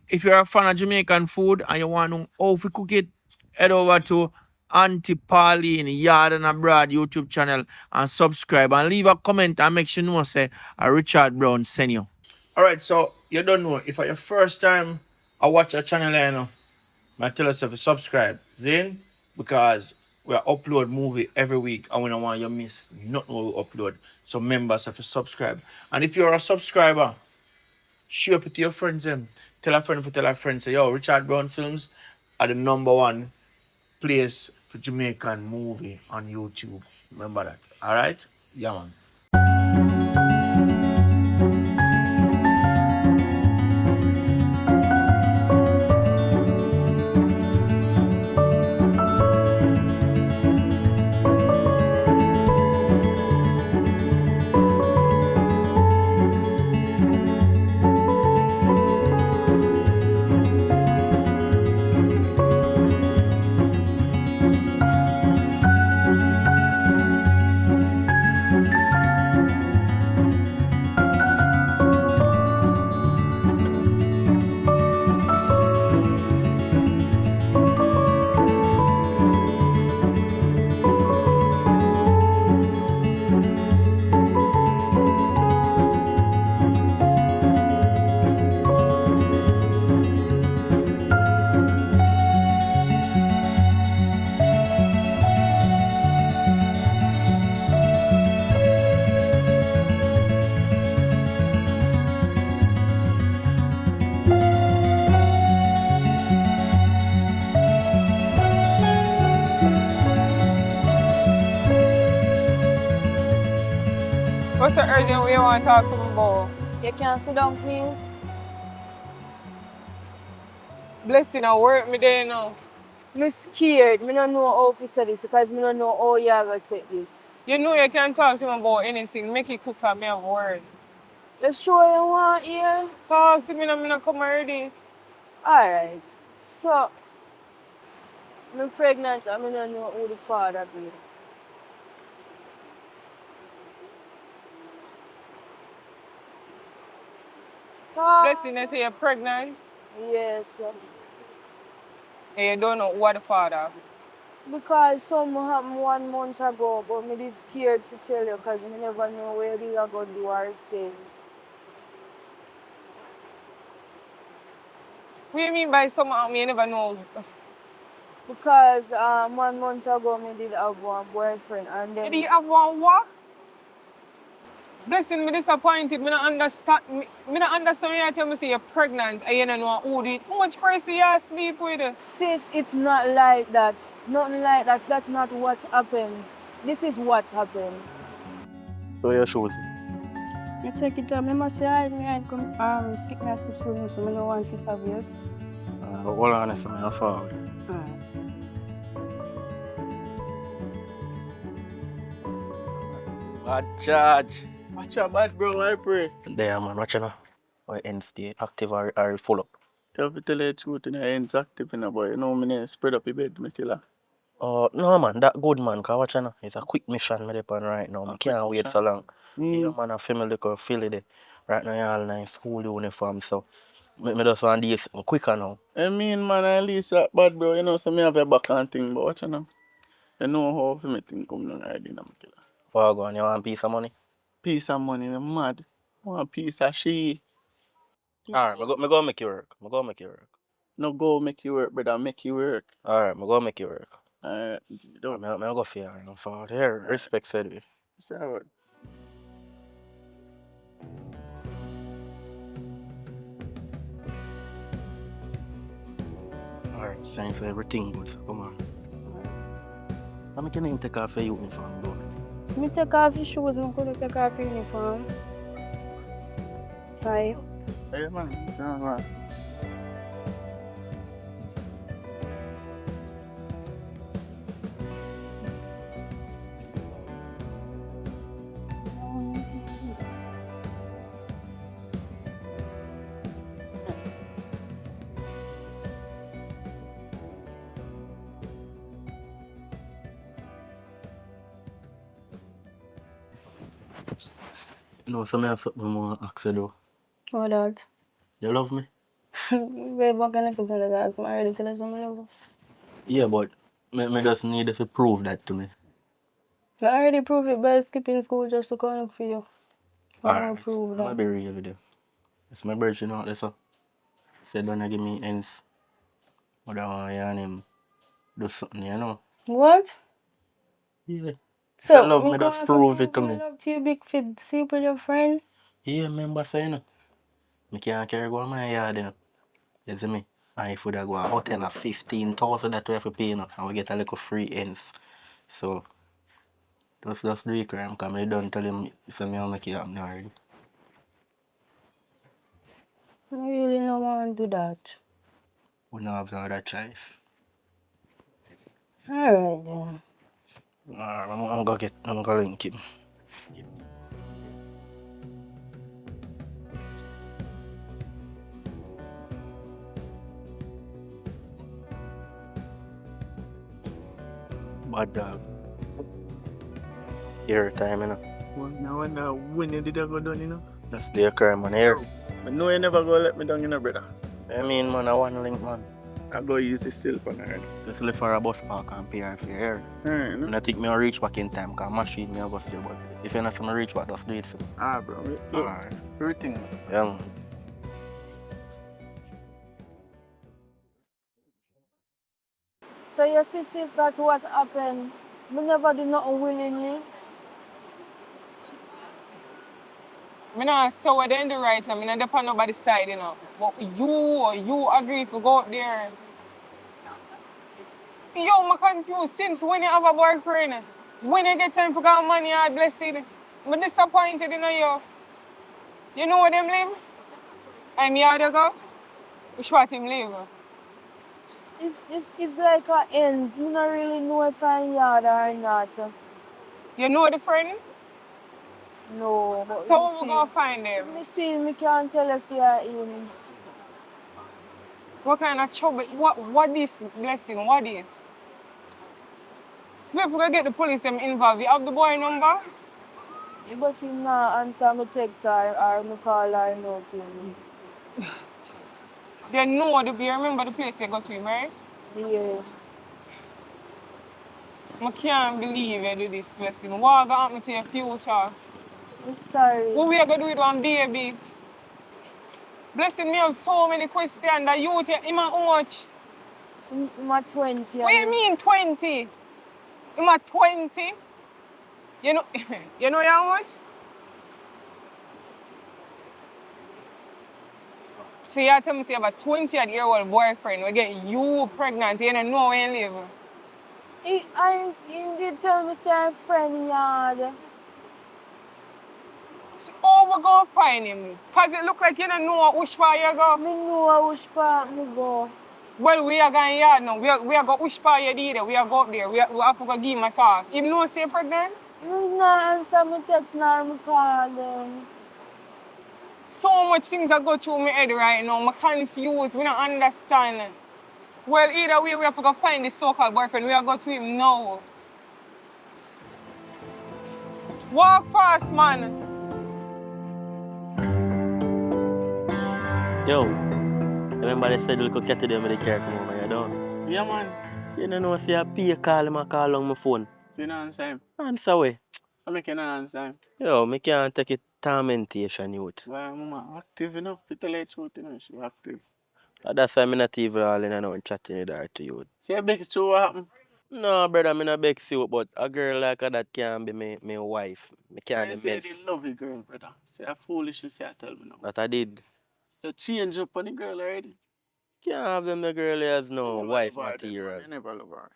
if you're a fan of Jamaican food and you want to know how to cook it, head over to Auntie Pauline Yard and Abroad YouTube channel and subscribe and leave a comment and make sure you know say Richard Brown send you. Alright, so you don't know if it's your first time I watch a channel, you know, I tell yourself to subscribe. Zin? Because we upload movie every week and we don't want you to miss nothing we upload. So members have to subscribe. And if you're a subscriber, share it to your friends. Tell a friend to tell a friend. Say, yo, Richard Brown Films are the #1 place for Jamaican movie on YouTube. Remember that. Alright? Yeah, man. What's the urgent way you want to talk to me about? You can sit down, please. Blessing, I work me there now. I'm scared. I don't know how to say this because I don't know how you're going to take this. You know you can talk to me about anything. Make it quick for me and word. You sure you want here? Talk to me and I'm not come already. Alright. So, I'm pregnant and I don't know who the father be. Blessing, they say you're pregnant. Yes. And you don't know what the father. Because something happened 1 month ago, but I'm just scared to tell you because I never know where they are going to do or say. What do you mean by something you never know? Because 1 month ago, I did have one boyfriend and then... Did you have one what? Blessing, me disappointed. Me not understand. Me not understand when you tell me say you're pregnant and you don't know who did. How much person you sleep with? Sis, it's not like that. Nothing like that. That's not what happened. This is what happened. So your shoes? I take it up. I must say I come skip my skip school, so I don't want it obvious. Hold on a second, I'm forward. Bad charge. Watch out, bad bro, I pray. There, man, watch out. Or end stay active or full up. You have to tell the truth in the ends active in a boy. You know, me spread up your bed, me killer. No, man, that good, man. Cause watch out. It's a quick mission me depend right now. I can't wait so long. Yeah, man, I feel me like a feel it. Right now, you're all nice school uniform, so me just want this quicker now. I mean, man, at least that bad, bro. You know, so me have a back and thing, but watch out now. You know how me thing come down right in, me killer. Oh, go on, you want a piece of money? Piece of money, I'm mad. I want a piece of she. Alright, me go make you work. Me go make you work. No go make you work, brother, make you work. Alright, me go make you work. Alright, don't. Me go for you. For here, respect said we. Say a word. Alright, thanks for everything good. Come on. How can you take off your uniform, bro? I take off your shoes and I could take off your uniform. Right. Hey, man, man. You know, so I have something more to ask you though. What that? You love me? Way back in the person that I'm already tell us I'm love her. Yeah, but me just need to prove that to me. I already proved it by skipping school just to come look for you. I want to Alright, prove I'm that. gonna be real with you. It's my birthday now, there, so. Said when I give me ends, but I want you and him do something, you know? What? Yeah. If you So, love me me, going just to prove it prove to my me. love to you big fit sleep with your friend? Yeah, remember saying, me can't carry go on my yard, you know. You see me? And if we go a hotel at 15,000 that we have to pay, you know, and we get a little free ends. So, just do it, crime, because I don't tell him, so me will make it happen already. I really don't want to do that. We don't have no other choice. Alright then. I'm gonna link him. Bad dog. Every time, you know. Well, I wonder when you did I go down, you know? That's the crime, man. Here. But no, you never go let me down, you know, brother. I mean, man, I want to link, man. I go easy still for her. Just live for a bus park and pay her for here. Alright, And no? I think me will reach back in time, because machine me I go still, but if you're not for me reach back, just do it for me. Ah, bro. Look, Alright. everything. Yeah, man. So your sisters, that's what happened. We never do nothing willingly. Me not say what they do right now. Me not depend on nobody's side, you know. But you agree to go up there. Yo, I'm confused. Since when you have a boyfriend? When you get time for get money, I'm blessed. I'm disappointed in you. You know where them live? I'm here to go. Which part him live? It's like a ends. We don't really know if I'm yard or not. You know the friend? No, but So me where we gonna find them? me see, me can't tell us you're in. What kind of trouble? What this blessing? What is? We have to get the police them involved. You have the boy number? But he not answer my text or me call or nothing. They know you remember the place you go to, right? Yeah. I can't believe you do this blessing. What gonna happen to your future? I'm sorry. What we are gonna do with one baby? Blessing me have so many questions that you take him at how much? I'm at 20. What do you mean 20? Him at 20? You know you know how much? So you tell me say you have a 20-year-old boyfriend we get you pregnant, you don't know where you live. He did tell me say I'm friend yard. So how we gonna find him? Cause it look like you don't know which part you go. Me know which part me go. Well, we are going yard now. We are going which part you did. We are go up there. We have to go give him a talk. Him know say pregnant? Me not answer my text nor me call them. So much things that go through my head right now. I'm confused. We don't understand. Well, either way, we have to go find this so-called boyfriend. We are going to him now. Walk fast, man. Yo, remember they said look at them when they care come over, you don't? Yeah, man. You don't know, say I pay call him, I call on my phone. You don't answer him. Answer way. I make an answer him. Yo, me can't take it tormentation, youth. Well, mama, active, you know. To tell you the truth, you know, she active. That's why I'm not even all in and out chatting with her to you. See, a big true what happened. No, brother, I'm not beg you, but a girl like her that can't be my wife. Me can't I be say I mess. didn't love you, girl, brother. Say a foolish, say I tell me now. That I did. You change up on the girl already. Can't have them the girl as no You never wife love her then, material. man. You never love her.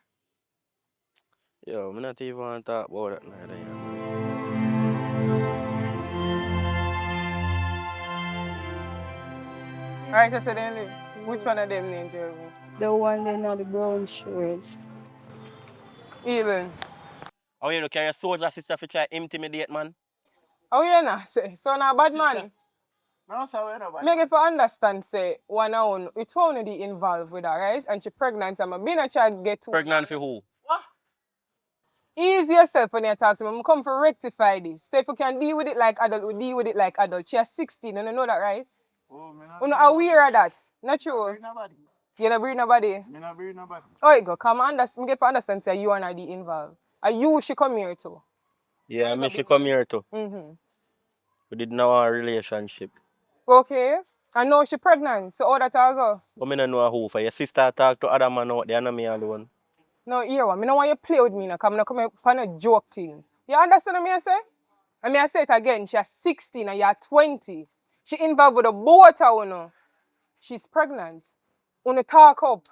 Yo, me not even want to talk about that neither, yeah, man. Right, I said they live. Which one of them named Jeremy? The one that not the brown shirt. Even. Oh, you know, can your soldier sister for try intimidate, man? Oh, yeah, nah, say. So now, bad man. Sister. No, sir, we're not bad. Make it for understand, say, one on it's only involved with her, right? And she pregnant, and I'm being try to get to Pregnant for who? What? ease yourself when you talk to me. I'm come for rectify this. So if you can deal with it like adult, we deal with it like adult. She is 16, and you know that, right? Oh, man. You're not aware of that. Not true. Breed nobody. You don't breed nobody. Me not breed nobody. Oh, you go. Come understand. Me get to understand say you and I involved. And you she come here too. Yeah, me she come here too. Mm-hmm. We did know our relationship. Okay. I know she pregnant. So how that all go? But me no know who. For your sister talk to other man out there, not me alone. No, here one. Me no want you play with me now. Come come on a joke thing. You understand what me I say? And me I say it again. She's 16 and you're 20. She involved with a boat, you know. She's pregnant. Wanna talk up.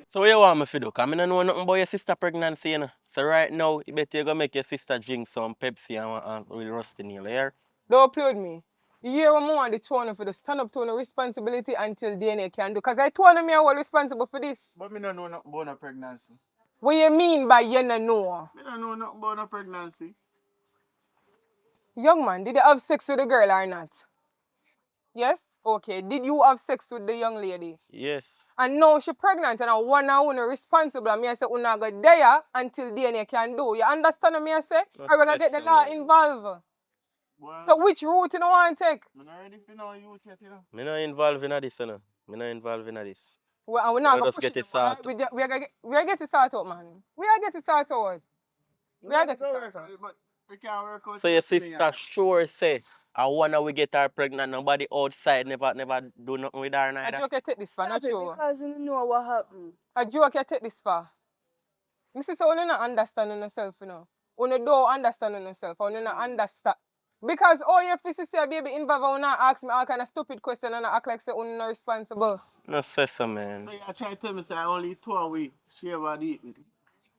So what you want me to do? Because I don't know nothing about your sister pregnancy, you know. So right now, you better go make your sister drink some Pepsi and with rusty nail, here. Don't play with me. You hear what I want the tone for the stand up to no responsibility until DNA can do. Because I told me I was responsible for this. But me don't know nothing about no pregnancy. What you mean by you no know? Me don't know nothing about no pregnancy. Young man, did you have sex with the girl or not? Yes? Okay. Did you have sex with the young lady? Yes. And now she pregnant and I want to responsible. And me I say, una go there until DNA can do. You understand what me I say? No Or we gonna get the sense, law man. involved. Well, So which route you want to take? me not ready for no youth yet, you know. Me not involved in this, you know. Me not involved in this. Well, and we're So not let going us to push get it. it sorted. We are going to get it sorted out, man. We are get it sorted out. We are get it sorted out. But we can't work out. So your it, me, sister sure say, I wanna we get her pregnant, nobody outside never do nothing with her A neither. joke you take this far, Stop not it, you. because you know what happened. A joke you take this far. Mrs. So you not understanding yourself, you know. You don't understand yourself, you not understand. Because all your pieces say baby involved, you not ask me all kind of stupid question and act like say you not responsible. No say so, man. So you try to tell me say I only 2 away. She ever eat with it.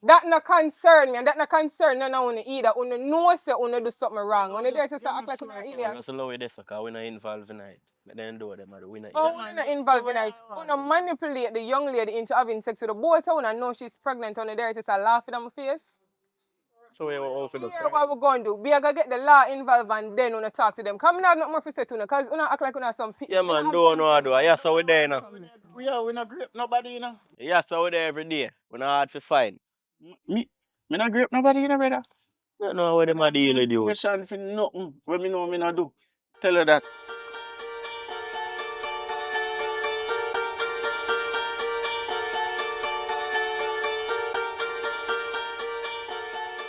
That no concern me, and that no concern none of you either. You know say you do something wrong. You there to act like you an idiot. Just allow it this, because we're not involved in it. But then do them, we're not Oh, involved. you're not involved in it. You manipulate the young lady into having sex with the boy town and know she's pregnant on the there to start laughing at my face. So we want to do. Here what we're going to do. We are going to get the law involved and then we talk to them. Come not nothing more to say to you because you act like you have some people. Yeah, man, don't know how to do it. Yeah, so we're there now. We not grip nobody, you know. Yeah, so we're there every day. We're not hard to find. Me not grip nobody, you know, brother. You know what them are dealing with you. Information for nothing. What me know me not do. Tell her that.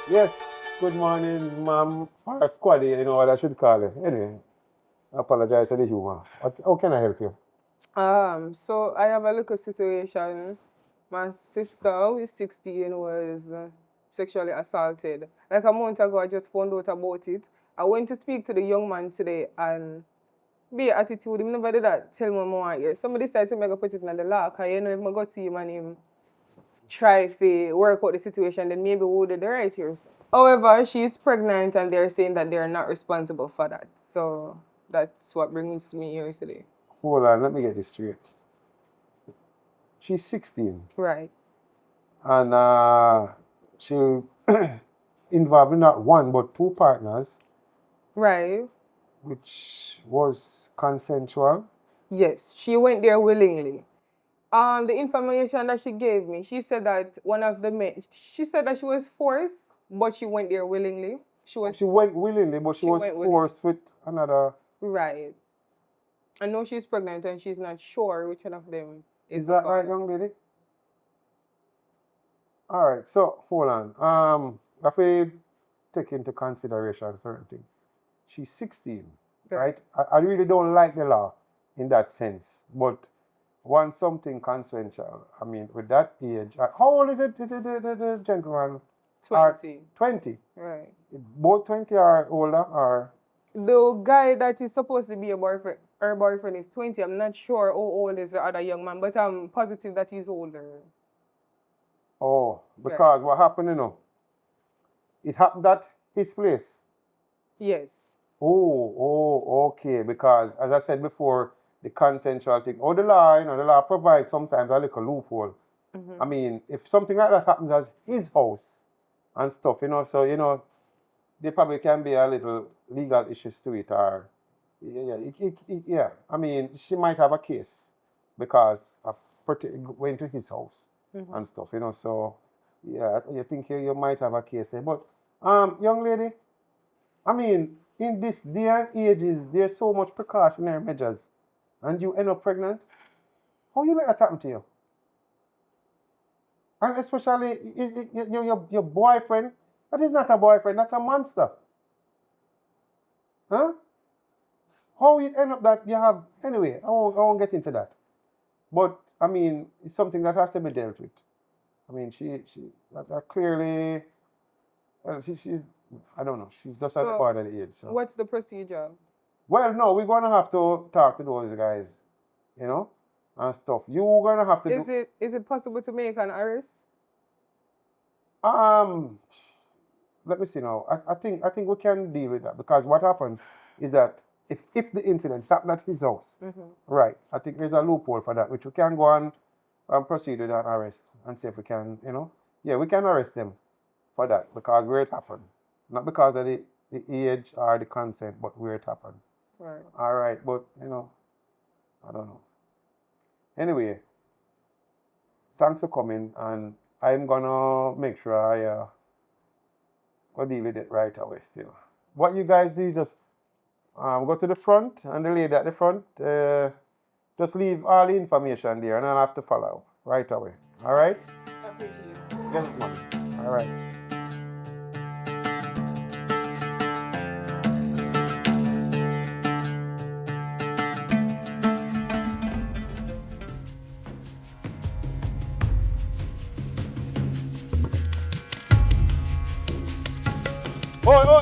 Yes, good morning, ma'am. Or squaddy, you know what I should call it. Anyway, I apologize for the humor. How can I help you? So I have a little situation. My sister, who is 16, was sexually assaulted. Like a month ago, I just found out about it. I went to speak to the young man today and be attitude, him never did that. Tell me more. Yeah. Somebody said to me, I go put it in the law. Because you know, if I go to him and him try to work out the situation, then maybe we would do the right here. However, she's pregnant and they're saying that they're not responsible for that. So that's what brings me here today. Hold on, let me get this straight. She's 16 Right. and she involved in not one but two partners, Right. which was consensual. Yes, she went there willingly. The information that she gave me, she said that one of the men, she said that she was forced, but she went there willingly. She went willingly, but she was went willingly. forced with another. Right. I know she's pregnant and she's not sure which one of them is Is that the right, father. young lady? All right, so hold on. If we take into consideration certain things, she's 16, right? I really don't like the law in that sense, but want something consensual. I mean, with that age, how old is it, the gentleman? 20. 20. Right. Both 20 are older, or The guy that is supposed to be a boyfriend, her boyfriend is 20. I'm not sure how old is the other young man, but I'm positive that he's older. oh, because what happened, you know, it happened at his place. Yes. Oh, okay. Because as I said before, the consensual thing. Oh, the law, the law provides sometimes a little loophole. I mean, if something like that happens at his house and stuff, so there probably can be a little legal issues to it, or yeah. I mean, she might have a case because of going to his house and stuff, So yeah, you think you might have a case there, but young lady. I mean, in this day and age, there's so much precautionary measures and you end up pregnant, how you let that happen to you? And especially your boyfriend, that is not a boyfriend, that's a monster. Huh? How it end up that you have, anyway, I won't get into that. But, I mean, it's something that has to be dealt with. I mean, that clearly, she's, I don't know, she's just at the So, part of the age. So. what's the procedure? Well, no, we're going to have to talk to those guys, you know, and stuff. You're going to have to do. Is it possible to make an arrest? Let me see now. I think we can deal with that because what happened is that if the incident happened at his house, right? I think there's a loophole for that, which we can go and proceed with an arrest and see if we can, yeah, we can arrest them for that because where it happened, not because of the age or the consent, but where it happened. Right. All right, but I don't know. Anyway, thanks for coming, and I'm gonna make sure I go deal with it right away. Still, what you guys do, just go to the front, and the lady at the front, just leave all the information there, and I'll have to follow right away. All right? I appreciate it. Yes, ma'am. All right.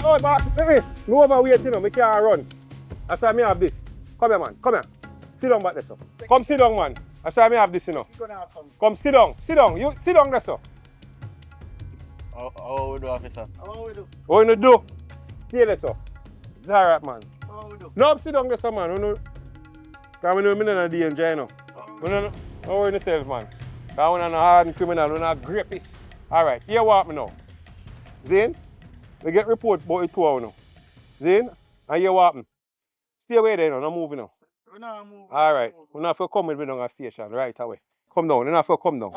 Oh, boss, let me move over wait, me can't run. That's why me have this. Come here, man, come here. Sit down back there, sir. Come sit down, man. That's why me have this, Come sit down, you sit down there, sir. How we do, officer? What you do? Stay there, sir. It's alright, man. No, sit down there, sir, man. Because I know I'm not a danger, you know. Don't worry yourself, man. Because I'm not a hardened criminal, I'm not a rapist. Alright, here what me now. Zane? We get report about it 2 hours now. Zane, and you what happen? Stay away there now, no moving now. Alright, we have to come with me down at station right away. Come down, you have to come down.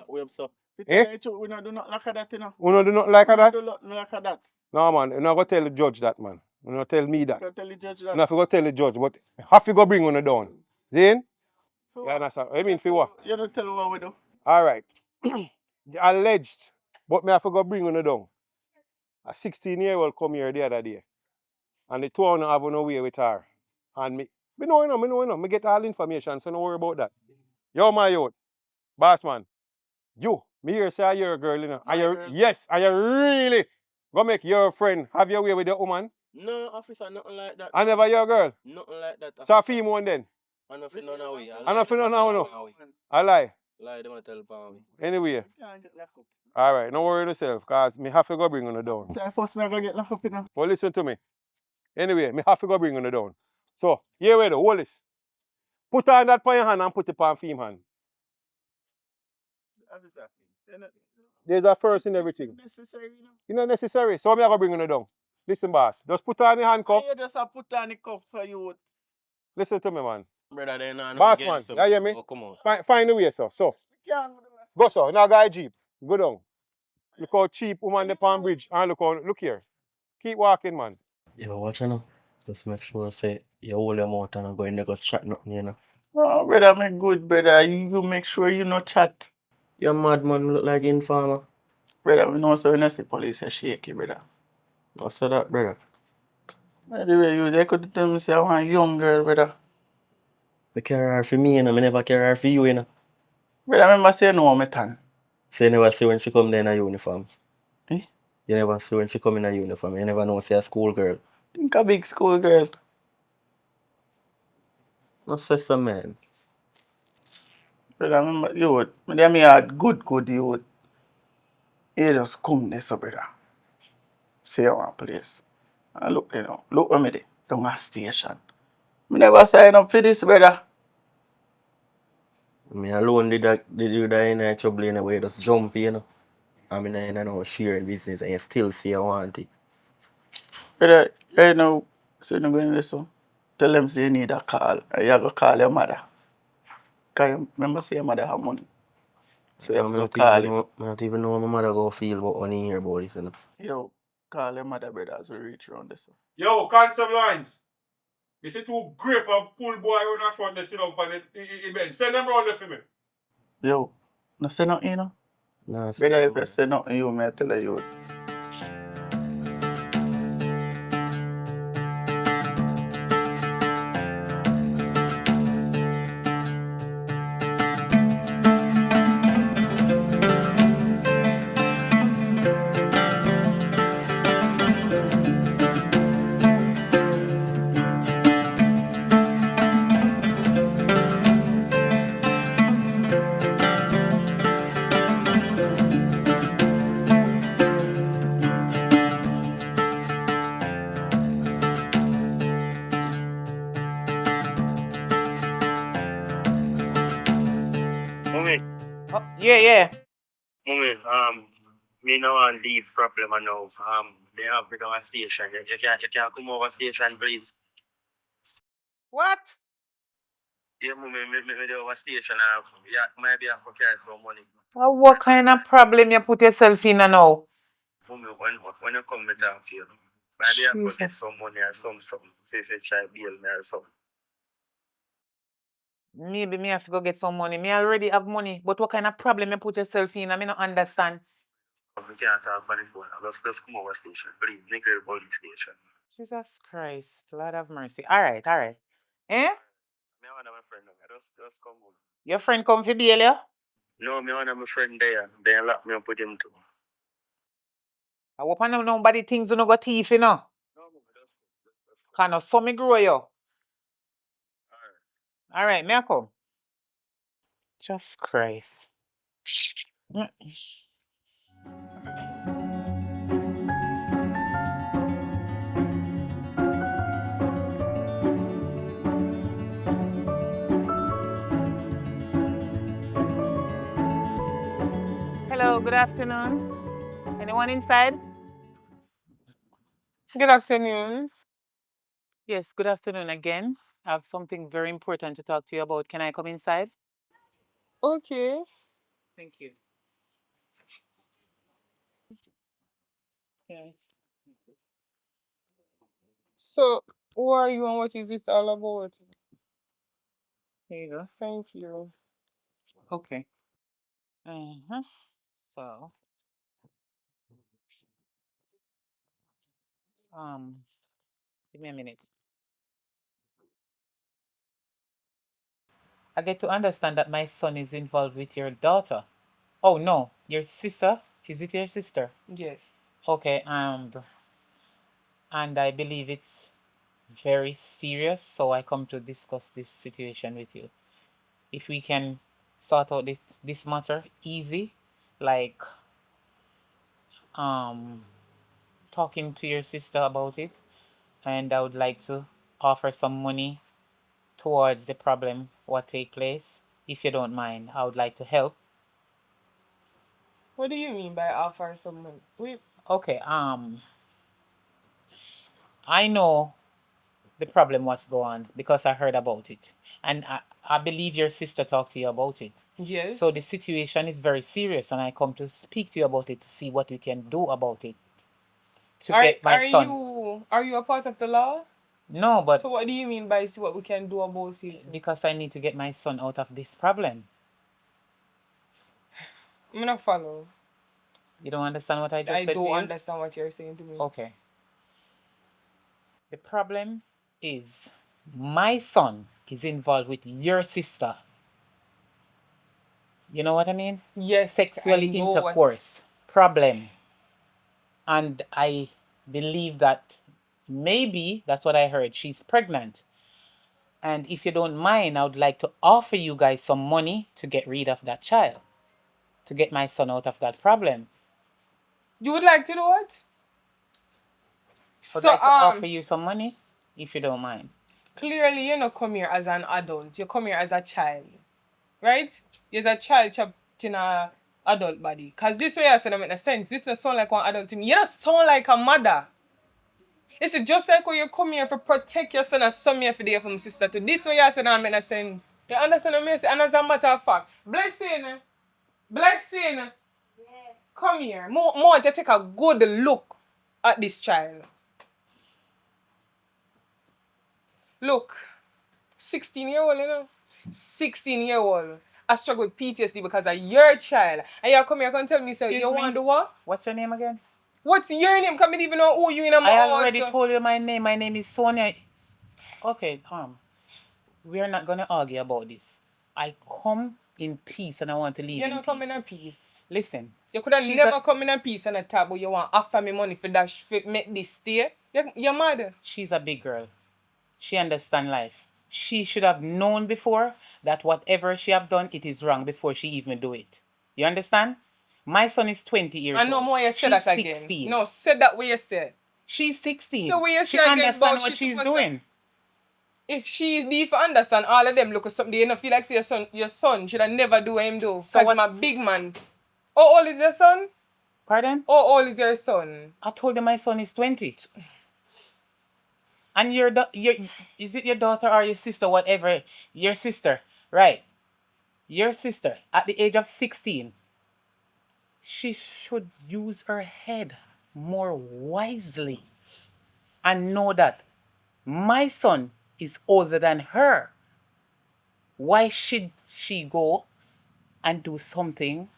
We have so. We don't do not like that, you know. You don't do not like that? Do not like that. No, man, you're not going to tell the judge that, man. You're not tell me that. Don't tell the judge You that. have to go tell the judge, but have to go bring on down. Zane? You understand? I mean, for what? You don't tell what we do. Alright. Alleged, but me have to go bring on down. A 16-year-old come here the other day. And the two of them have no way with her. And me know. Me get all information, so don't worry about that. Yo, my youth. Boss man. You. Me here say you're a girl, you know. Yes, and you really go make your friend have your way with your woman. No, officer, nothing like that. I never your girl. Nothing like that. So I feel one then. I don't feel no way. I don't feel no now. I lie. Lie them and tell Palmy. Anyway. Alright, don't worry yourself, because me have to go bring on the down. So first me go get locked up, you know. Well, listen to me. Anyway, me have to go bring on the down. So, here we go, hold this. Put on that on your hand and put it on film hand. There's a first in everything. Necessary, you know. It's not necessary. So I'm going to bring it down. Listen, boss. Just put on the handcuff. You just put on the cuff so you would. Listen to me, man. Brother, they know Boss, man. You hear me? Oh, come on. Find the way, sir. So, go, sir. Now, guy Jeep. Go down. Look how cheap woman the Palm Bridge. And look here. Keep walking, man. Yo, watch now. Just make sure say you hold your mouth and go in there go chat nothing, you know. Oh, brother, me good, brother. You make sure you no chat. You're mad, man. Look like informer. Brother, we know so when I see police, I shake you, brother. I said that, brother. By the way, they could tell me say I want a young girl, brother. I carry her for me, you know. I never carry her for you, you know. Brother, I remember saying no, me tan. So you never see when she come there in a uniform. Eh? You never see when she come in a uniform. You never know say a school girl. Think a big school girl. No say so, man. Brother, I remember you. Me had good youth. You just come there, so brother. Say you want place. And look, you know, look where me there. Down a station. Me never sign up for this, brother. Me alone did you that in a trouble in a way, just jump, you know. I mean, I know sharing business and you still say you want it. Brother, right now, so you're going to listen. Tell them say you need a call. And you have to call your mother. Because you remember say your mother have money. So you have to call him. I don't even know how my mother go feel about when he hear about this, you know. Yo, call your mother, brother, as we reach around this. Yo, cancel lines. You see two grape and pull boy on the front, they sit up on the bench. Send them round there for me. Yo, no say nothing, you know? Nah, Brother, if you say nothing, you may tell you. Mummy, Yeah. mummy, me no want leave problem I know. They have big our station. You can come over station, please. What? Yeah, mummy, me do over station. Yeah, maybe I could carry some money. What kind of problem you put yourself in now? Mummy, when you come, me talk to you. Maybe I could get Jesus. some money or something. Say, try bail me or something. Maybe me have to go get some money. Me already have money. But what kind of problem you put yourself in? I mean, not understand. We can't talk on the phone. Just come over station, please. Nigga, police station. Jesus Christ. Lord have mercy. All right. Eh? Me and my friend, just come over. Your friend come for bail you? No, me and my friend there. They lock me up with him too. I hope I know nobody thinks you no got teeth, you know. No, mummy, just come. Kind of so me grow you. Alright. All right, me I come. Jesus Christ. Mm. Hello, good afternoon. Anyone inside? Good afternoon. Yes, good afternoon again. I have something very important to talk to you about. Can I come inside? Okay. Thank you. Yes. So, who are you and what is this all about? Here you go. Thank you. Okay. Uh-huh. So, um, give me a minute. I get to understand that my son is involved with your daughter. Oh no, your sister? Is it your sister? Yes. Okay, and I believe it's very serious, so I come to discuss this situation with you. If we can sort out this matter easy, like um talking to your sister about it, and I would like to offer some money towards the problem what take place. If you don't mind, I would like to help. What do you mean by offer someone? Wait, Okay, I know the problem what's going on because I heard about it. And I believe your sister talked to you about it. yes. So the situation is very serious and I come to speak to you about it to see what we can do about it. To get my son. Are you a part of the law? No, but So what do you mean by see what we can do about it? because I need to get my son out of this problem. I'm gonna follow. You don't understand what I just I said to don't you? understand what you're saying to me. Okay. The problem is my son is involved with your sister. You know what I mean? Yes, Sexually I know what. intercourse. Problem. And I believe that maybe that's what I heard. She's pregnant. And if you don't mind, I would like to offer you guys some money to get rid of that child, to get my son out of that problem. You would like to do it? I would So like to offer you some money, if you don't mind. clearly you don't come here as an adult. You come here as a child, right? You're a child trapped in a adult body. Cause this way I said that make no sense. This doesn't sound like one adult to me. You don't sound like a mother. It's just like when you come here for protect your son as some here for the from sister too. This way I said that make no sense. You understand what I mean? And as a matter of fact, blessing, come here. More want to take a good look at this child. Look, 16-year-old, you know. 16-year-old. I struggle with PTSD because of your child. And you come here and tell me, so Excuse you me? want to do what? What's your name again? What's your name? Come, I don't even know who you in my I house. already told you my name. My name is Sonia. Okay, we are not gonna argue about this. I come in peace and I want to leave You're in not peace. coming in peace. Listen, You could have she's never a, come in peace and a talk, but you want offer me money for that for make this stay. You're mad. she's a big girl. She understand life. She should have known before that whatever she have done, it is wrong before she even do it. You understand? My son is 20 years I know old. more you say She's that again. 16. No, say that way you said. She's 16. So what you She say again understand about what she she's supposed to- doing. If she's deep for understand all of them, look at something, you don't feel like say your son should have never do what him do. So Because what- I'm a big man. How old is your son? Pardon? How old is your son? I told you my son is 20. And your is it your daughter or your sister, whatever? Your sister, right? Your sister at the age of 16, she should use her head more wisely and know that my son is older than her. Why should she go and do something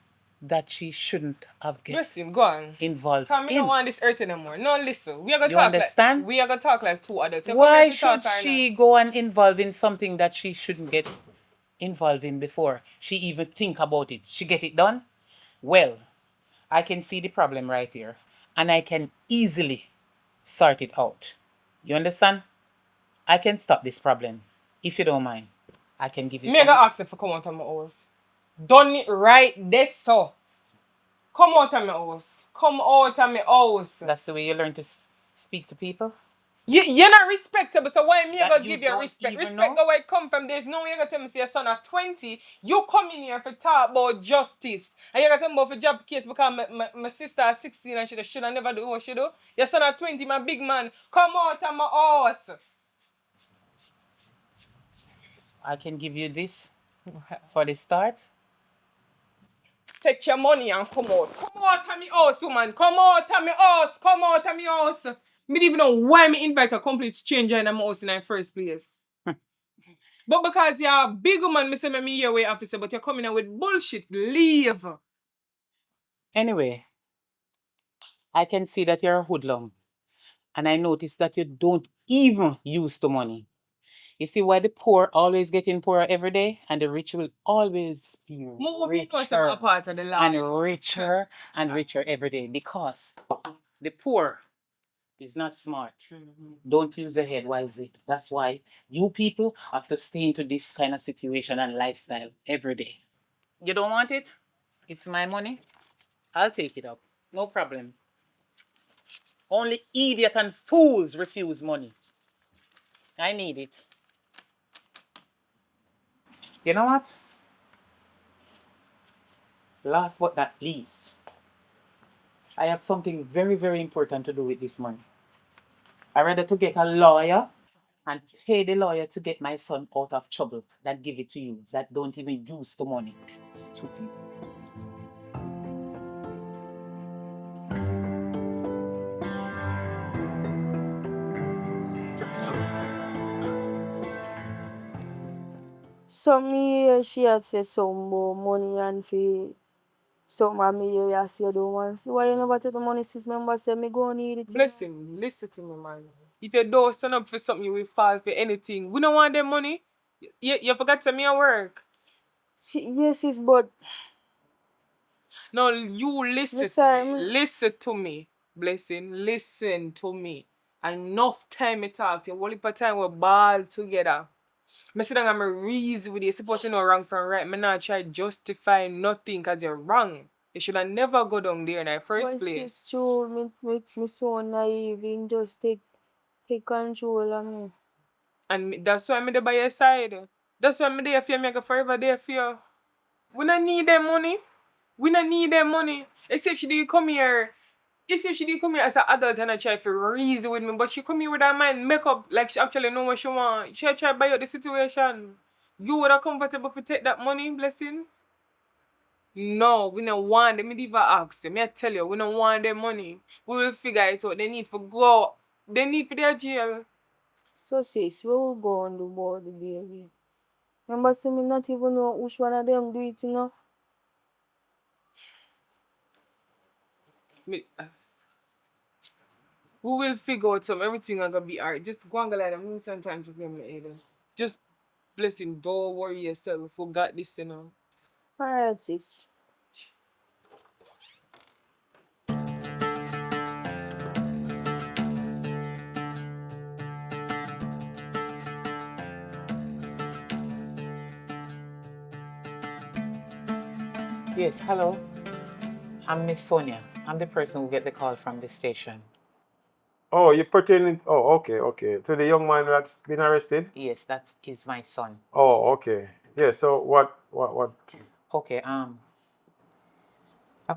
that she shouldn't have get Listen, go on. involved Come, I in? don't want this earth anymore. No, listen. We are gonna You talk understand? like we are gonna talk like two adults. You come Why here to talk should or she go and involve in something that she shouldn't get involved in before she even think about it? She get it done? Well, I can see the problem right here, and I can easily sort it out. You understand? I can stop this problem. If you don't mind, I can give you Me gonna some. ask them for come out of my house. Done it right this so. Come out of my house. Come out of my house. That's the way you learn to speak to people? You're not respectable, so why me That gonna you give you don't respect? even Respect know? go where it come from. There's no way you gonna tell me say your son at 20. You come in here for talk about justice. And you gonna tell me about for job case because my sister is 16 and she should have never do what she do. Your son at 20, my big man. Come out of my house. I can give you this for the start. Take your money and come out. Come out of my house, woman. Come out of my house. Come out of my house. Me don't even know why me invite a complete stranger in my house in the first place. But because you're a big woman, me say me your way officer, but you're coming out with bullshit. Leave. Anyway, I can see that you're a hoodlum. And I notice that you don't even use the money. You see why the poor always getting poorer every day and the rich will always be More people say I'm richer a part of the law. and richer and richer every day because the poor is not smart. Don't use your head wisely. That's why you people have to stay into this kind of situation and lifestyle every day. You don't want it? It's my money. I'll take it up. No problem. Only idiot and fools refuse money. I need it. You know what? Last but not least, I have something very, very important to do with this money. I rather to get a lawyer and pay the lawyer to get my son out of trouble than give it to you that don't even use the money. Stupid. So me hear she had say some more money and fee. Some of me hear you say you don't want. So why you never take the money since member say me go need it? Blessing, listen to me, man. If you don't stand up for something, you will fall for anything. We don't want them money. You forgot to me at work. Yes, sis, but No, you listen Yes, to sir, me. me- Listen to me. Blessing, listen to me. Enough time me talk. You only for time we ball together. Me sit down and me reason with you. You're supposed to know wrong from right. Me not try justify nothing because you're wrong. You should have never go down there in the first but place. sis, true, me so naive and just take control of me. And that's why I'm there by your side. That's why I'm there for you. I'm forever there for you. We don't need them money. We don't need them money. Except she did come here. Except she did come here as an adult and I try to reason with me. But she come here with her mind make up like she actually know what she want. She try to buy out the situation. You would have comfortable to take that money, blessing? No, we don't want them. Me never ask them. I tell you, we don't want their money. We will figure it out. They need for go. They need for their jail. So sis, where we go on the board the baby? Remember say me not even know which one of them do it, you know? Me, we will figure out some everything gonna be alright. Just go and go like that. Me sometimes to blame the head. Just blessing, don't worry yourself. Forgot this, you know. Alright, sis. Yes, hello. I'm Miss Sonia. I'm the person who get the call from the station. Oh, you're pertaining. Oh, okay. To the young man that's been arrested. Yes, that is my son. Oh, okay. Yeah. So what? Okay, I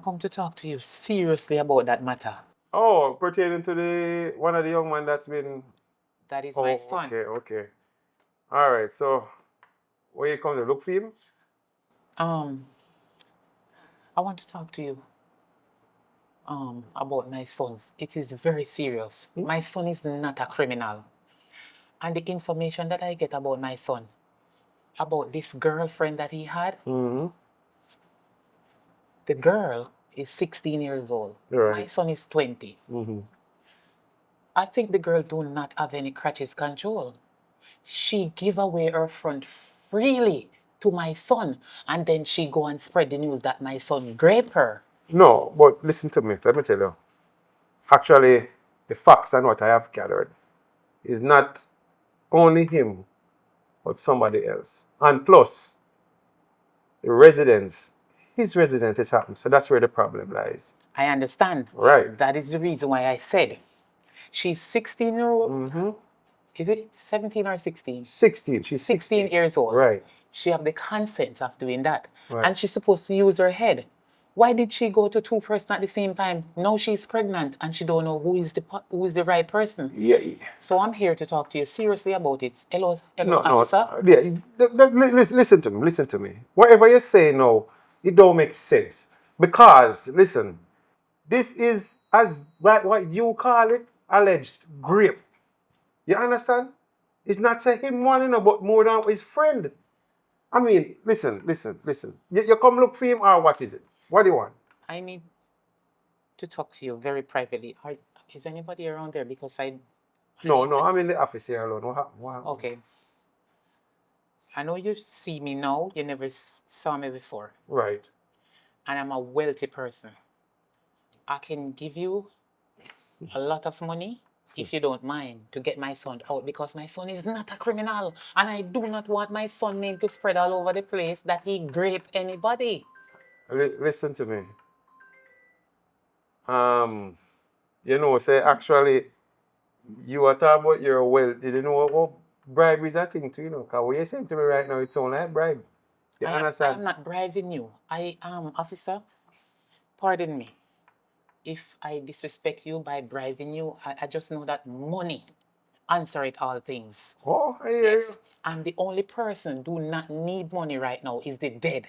come to talk to you seriously about that matter. Oh, pertaining to the one of the young man that's been. That is my Oh, son. okay. All right. So, where you come to look for him? I want to talk to you about my son. It is very serious. My son is not a criminal. And the information that I get about my son, about this girlfriend that he had, Mm-hmm. the girl is 16 years old. Right. My son is 20. Mm-hmm. I think the girl do not have any crutches control. She give away her front freely to my son, and then she go and spread the news that my son grape her. No, but listen to me. Let me tell you. Actually, the facts and what I have gathered is not only him, but somebody else. And plus, the residence, his residence it happened. So that's where the problem lies. I understand. Right. That is the reason why I said she's 16-year-old. Mm-hmm. Is it 17 or 16? 16. She's 16 years old. Right. She have the consent of doing that. Right. And she's supposed to use her head. Why did she go to two persons at the same time? Now she's pregnant and she don't know who is the right person. Yeah. So I'm here to talk to you seriously about it. Hello, No, officer. yeah. Listen to me. Listen to me. Whatever you say now, it don't make sense. Because, listen, this is, as what you call it, alleged rape. You understand? It's not say him one, but more than his friend. I mean, listen. You come look for him, or what is it? What do you want? I need to talk to you very privately. Is anybody around there? Because No, I'm in the office here alone. What? Okay. I know you see me now. You never saw me before. Right. And I'm a wealthy person. I can give you a lot of money, if you don't mind, to get my son out, because my son is not a criminal. And I do not want my son name to spread all over the place that he grape anybody. Listen to me. Say actually, you are talking about your wealth. Did you know what bribe is a thing too, Because what you're saying to me right now, it's only like bribe. You understand? I'm not bribing you. I am, officer, pardon me if I disrespect you by bribing you. I just know that money answereth all things. Oh, I hear you. And the only person do not need money right now is the dead.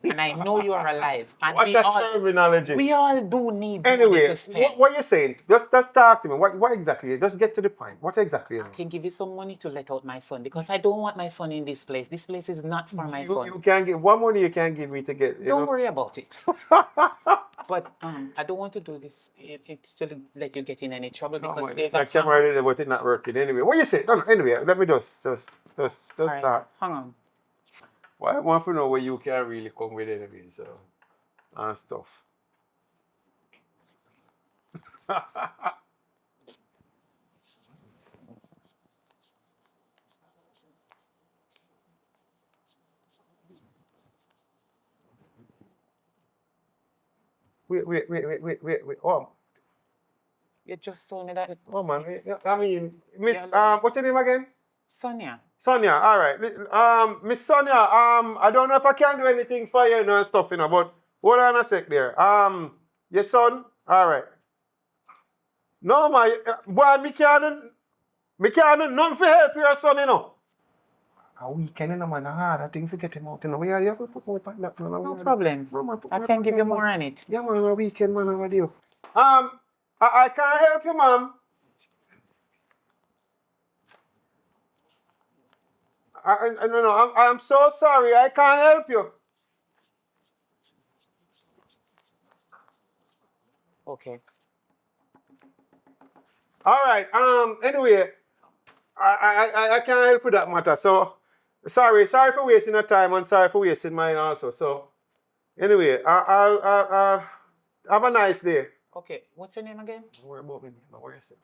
And I know you are alive. And What a terminology. we all do need money Anyway, to spend. what you saying? Just talk to me. What exactly? Just get to the point. What exactly? I can give you some money to let out my son, because I don't want my son in this place. This place is not for my son. You can't get what money you can give me to get. Don't worry about it. But I don't want to do this to let you get in any trouble, because there's a camera there, but it's not working anyway. What you say? No, anyway, let me just start. Hang on. Well, I want to know where you can really come with anyway, so and stuff. Wait. Oh, You just told me that. oh man. I mean, Miss, what's your name again? Sonia. Sonia, all right. Miss Sonia, I don't know if I can do anything for you, and stuff, but hold on a sec there. Your son, all right. No, my boy, me can't do nothing for help your son, A weekend, man, hard. I think forget him out, We have to put more time that, man. No problem. No, man, I can give you more on it. Yeah, man, a weekend, man, what do you? I can't help you, ma'am. No, I'm so sorry. I can't help you. Okay. All right. Anyway, I can't help with that matter. So, sorry for wasting your time and sorry for wasting mine also. So, anyway, I'll have a nice day. Okay. What's your name again? Don't worry about me. Don't worry yourself.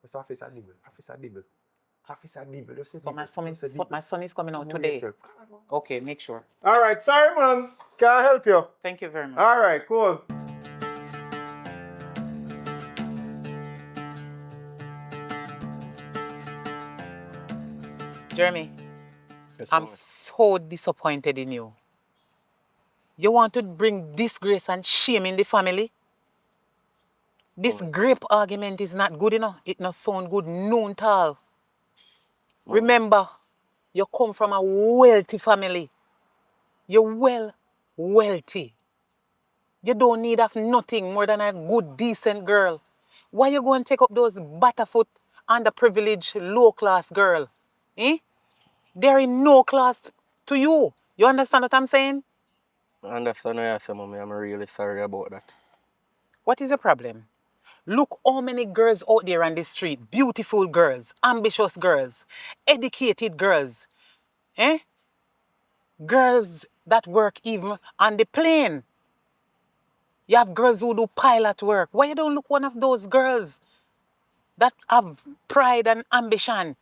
It's Officer Dibble. Officer Dibble. Officer Dibble. Just say So my Dibble. son Just say is Dibble. my son is coming out Don't worry today. yourself. Okay, make sure. All right. Sorry, man. Can't help you. Thank you very much. All right. Cool. Jeremy, Yes, I'm sir. so disappointed in you. You want to bring disgrace and shame in the family? This grape argument is not good enough. It not sound good noon all. Remember, you come from a wealthy family. You're wealthy. You don't need have nothing more than a good, decent girl. Why you go and take up those butterfoot, underprivileged, low-class girl? Eh? They're in no class to you. You understand what I'm saying? I understand what you say, mommy. I'm really sorry about that. What is the problem? Look how many girls out there on the street. Beautiful girls, ambitious girls, educated girls. Eh? Girls that work even on the plane. You have girls who do pilot work. Why you don't look one of those girls that have pride and ambition?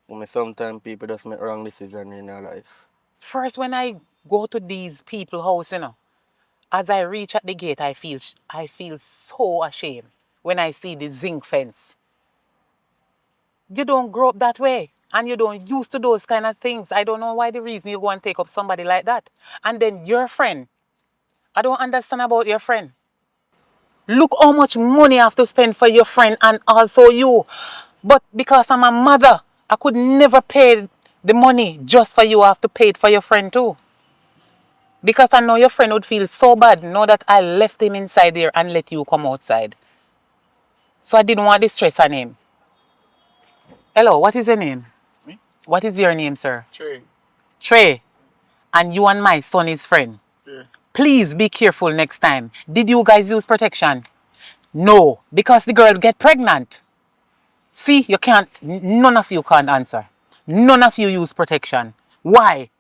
Mommy, sometimes people just make wrong decisions in their life. First, when I go to these people's house, as I reach at the gate, I feel so ashamed when I see the zinc fence. You don't grow up that way, and you don't used to those kind of things. I don't know why the reason you go and take up somebody like that. And then your friend, I don't understand about your friend. Look how much money I have to spend for your friend and also you. But because I'm a mother, I could never pay the money just for you. I have to pay it for your friend too. Because I know your friend would feel so bad know that I left him inside there and let you come outside. So I didn't want the stress on him. Hello, what is your name? Me? What is your name, sir? Trey. Trey. And you and my son is friend. Yeah. Please be careful next time. Did you guys use protection? No, because the girl get pregnant. See, you can't, none of you can't answer. None of you use protection. Why?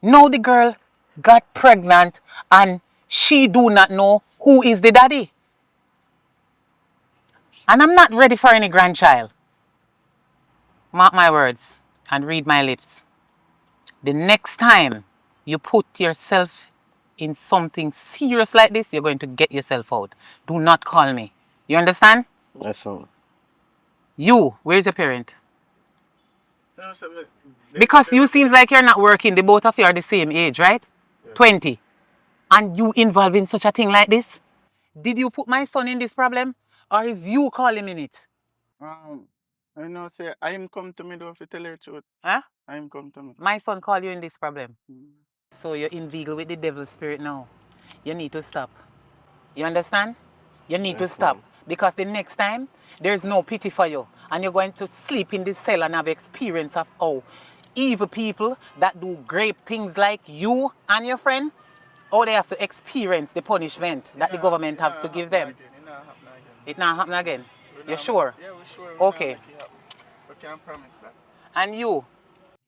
Now the girl got pregnant and she do not know who is the daddy. And I'm not ready for any grandchild. Mark my words and read my lips. The next time you put yourself in something serious like this, you're going to get yourself out. Do not call me. You understand? Yes, sir. You, where's your parent? No, so Because you seems like you're not working. The both of you are the same age, right? 20. And you involved in such a thing like this? Did you put my son in this problem? Or is you calling in it? I know say I am come to me though if you tell her the truth. Huh? I am come to me. My son called you in this problem. So you're inveigled with the devil's spirit now. You need to stop. You understand? You need to Yes, stop. ma'am. Because the next time, there's no pity for you. And you're going to sleep in this cell and have experience of how evil people that do great things like you and your friend, how they have to experience the punishment that the government have to give them. It not happen again. It not happen again. We You not- sure? Yeah, we're sure. Okay. We can't promise that. And you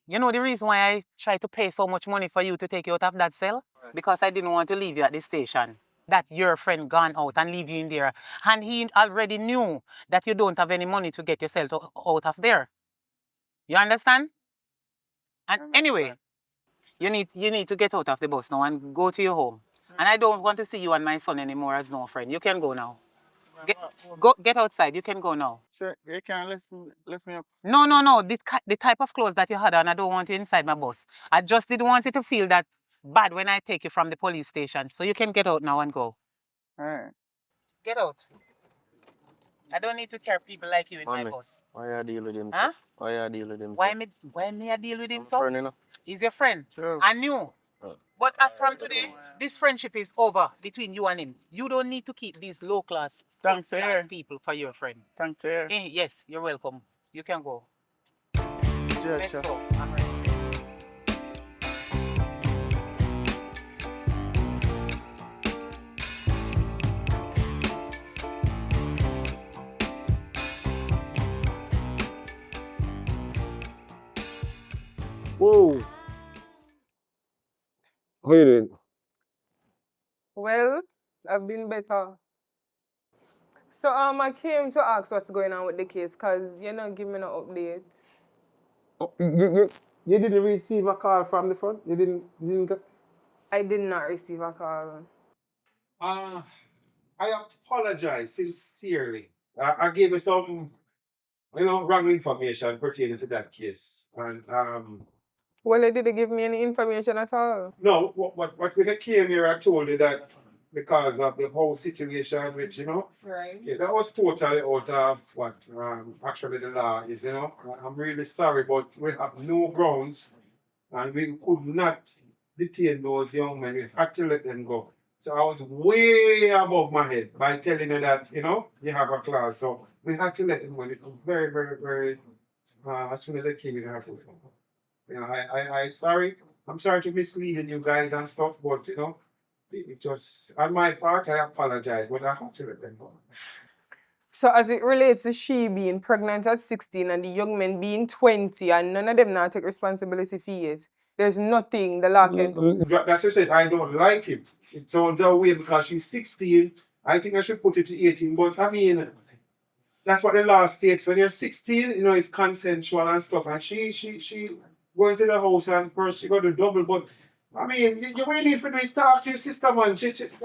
know the reason why I tried to pay so much money for you to take you out of that cell? Right. Because I didn't want to leave you at the station. That your friend gone out and leave you in there. And he already knew that you don't have any money to get yourself out of there. You understand? And anyway, you need to get out of the bus now and go to your home. And I don't want to see you and my son anymore as no friend. You can go now. Get outside. You can go now. So you can't lift me up. No. The type of clothes that you had on, I don't want you inside my bus. I just didn't want you to feel that bad when I take you from the police station. So you can get out now and go. Alright. Get out. I don't need to carry people like you in my Mommy, bus. why you deal with him, Huh? sir? Why you deal with him, Why sir? me I deal with him, I'm so? friend, you know? He's your friend. Sure. I knew. Oh. But as from today, this friendship is over between you and him. You don't need to keep these low class, Thanks, class sir. people for your friend. Thanks, sir. Yes, you're welcome. You can go. Let's go. I'm ready. Whoa. How you doing? Well, I've been better. So I came to ask what's going on with the case because you're not giving me no update. Oh, you didn't receive a call from the front? You didn't get... I did not receive a call. Uh, I apologize sincerely. I gave you some, wrong information pertaining to that case. And Well, they didn't give me any information at all. no, what when I came here, I told you that because of the whole situation, which Right. yeah, that was totally out of what actually the law is. I'm really sorry, but we have no grounds, and we could not detain those young men. We had to let them go. So I was way above my head by telling you that you have a class. So we had to let them go. It was very, very, very. As soon as I came, you have to let them go. I sorry. I'm sorry to misleading you guys and stuff, but it just on my part, I apologize, but I have to let them go. So as it relates to she being pregnant at 16 and the young men being 20 and none of them not take responsibility for it, there's nothing the law can do. That's what I said. I don't like it. It sounds that way because she's 16. I think I should put it to 18. But I mean, that's what the law states. When you're 16, it's consensual and stuff. And she going to the house and first she got to double. But I mean, you really need to do is talk to your sister, man.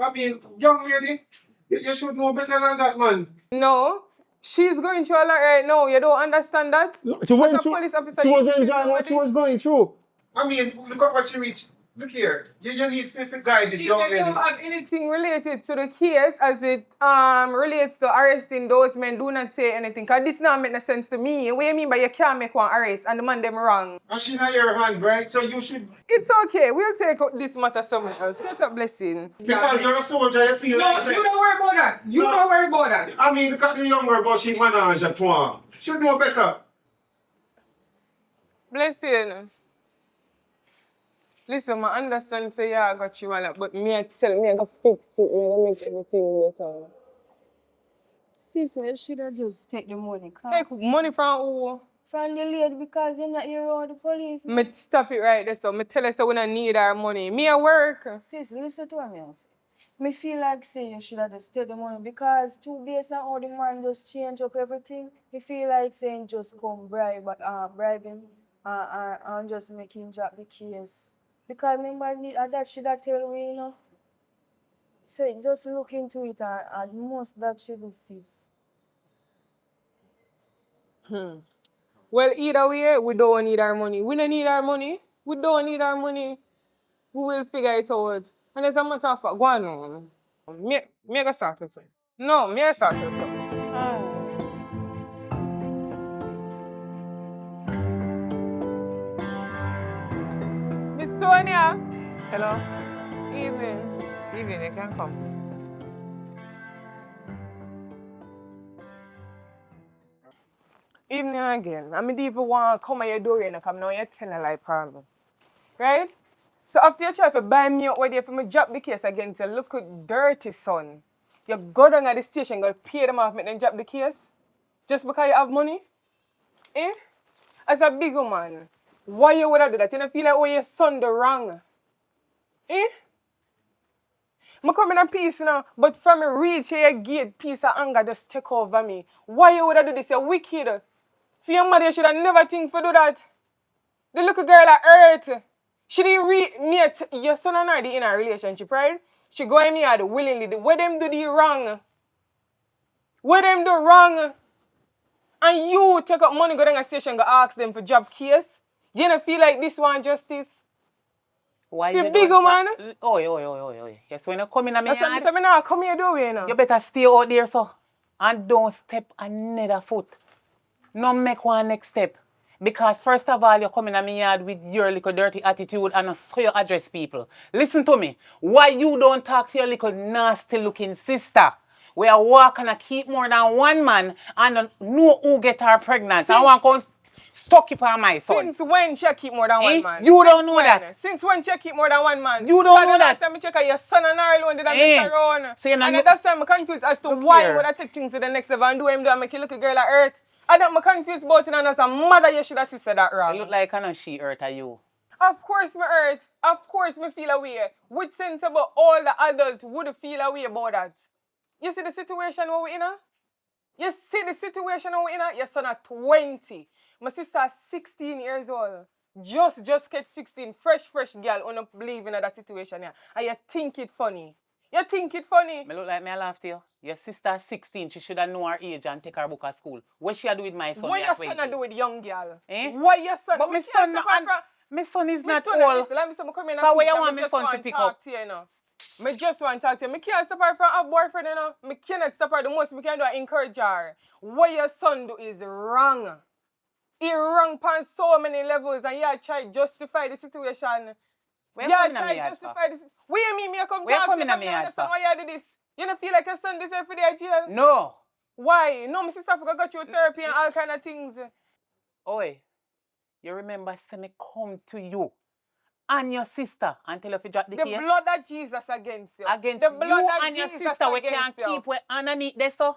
I mean, young lady, you should know better than that, man. No, she's going through a lot right now. You don't understand that? She As a police officer, you should know what she this. was going through. I mean, look at what she reached. Look here. You need to guide this If young you lady. don't have anything related to the case as it relates to arresting those men, do not say anything. Because this not make no sense to me. What do you mean by you can't make one arrest and the man them wrong? And she not your hand, right? So you should... It's okay. We'll take out this matter somewhere else. Get a blessing. Because you're a soldier, you feel like... No, you don't worry about that. You don't worry about that. I mean, look at the younger but she manage at one. Should know better. Blessing. Listen, I understand say yeah, I got you a lot, but me I go fix it, me I go make everything better. Sis, you should have just take the money. Take money from who? From the lady because you're not here around the police. Me stop it right there, so me tell her so we don't need our money. Me at work. Sis, listen to me. Me feel like say you should have just take the money because 2 days now how the man just change up everything. Me feel like saying just come bribe him and just make him drop the case. Because remember that should have tell me, So just look into it and most that should do, sis. Well, either way, we don't need our money. We don't need our money. We don't need our money. We will figure it out. And as a matter of fact, go on. Me go start with it. No, me I start with it. Miss Sonia. Hello? Evening. Evening, you can come. Evening again. I mean, even want to come at your door and come now you're telling a lie problem. Right? So after you try to buy me out with you for me drop the case against your look dirty son. You go down at the station, go pay them off, make them drop the case? Just because you have money? Eh? As a big woman, why you would have do that? You don't feel like oh your son the wrong? Eh? I come in a peace now, but from me reach your gate, peace and anger just take over me. Why you would have do this? You're wicked. For your mother, you should have never think to do that. The little girl at hurt. She didn't your son and I in a relationship, right? She go in me at willingly. Where them do the wrong? Where them do wrong? And you take up money, go down a station, go ask them for job case? You don't feel like this one justice? Why You you big don't- man? Oi. Yes, when you come in a me That's what yard, I say, now come here do it now. you better stay out there, so. And don't step another foot. No make one next step. Because first of all, you come in a me yard with your little dirty attitude and so you address people. Listen to me. Why you don't talk to your little nasty looking sister? We are walking and keep more than one man and know who get her pregnant. I want to stuck it on my son. Since when she keep more than one man? You don't know that. Since when she keep more than one man? You don't know that. Last time I check your son and her alone did I mess around. So and that's time I'm confused as to why would I take things to the next level and do him do and make you look a girl at earth. I don't confused about it and as a mother you should have said that wrong. You look like I know she hurt at you. Of course me hurt. Of course me feel away. With sense about all the adults would feel away about that. You see the situation where we in? You see the situation where we in? Your son at 20. My sister is 16 years old. Just get 16. Fresh girl. I don't believe in that situation here. And you think it funny. You think it funny. Me look like me I laugh to you. Your sister is 16. She should have known her age and take her book at school. What she do with my son? What your son do with young girl? Eh? What your son? But my son is not son old. Let me say, come in so where you want my son to pick up? To you, Me just want to talk to you. I can't stop her from a boyfriend, you know. I cannot stop her. The most I can do is encourage her. What your son do is wrong. He wrong on so many levels and you try to justify the situation. Where you try to justify this. Where you mean me come where talk to you? I understand why you do this. You don't feel like your son deserves for the jail? No. Why? No, my sister got you therapy and all kind of things. Oi, you remember say me come to you and your sister and tell you to drop the case? The blood of Jesus against you. Against the blood you of and your Jesus sister we can't keep we underneath there so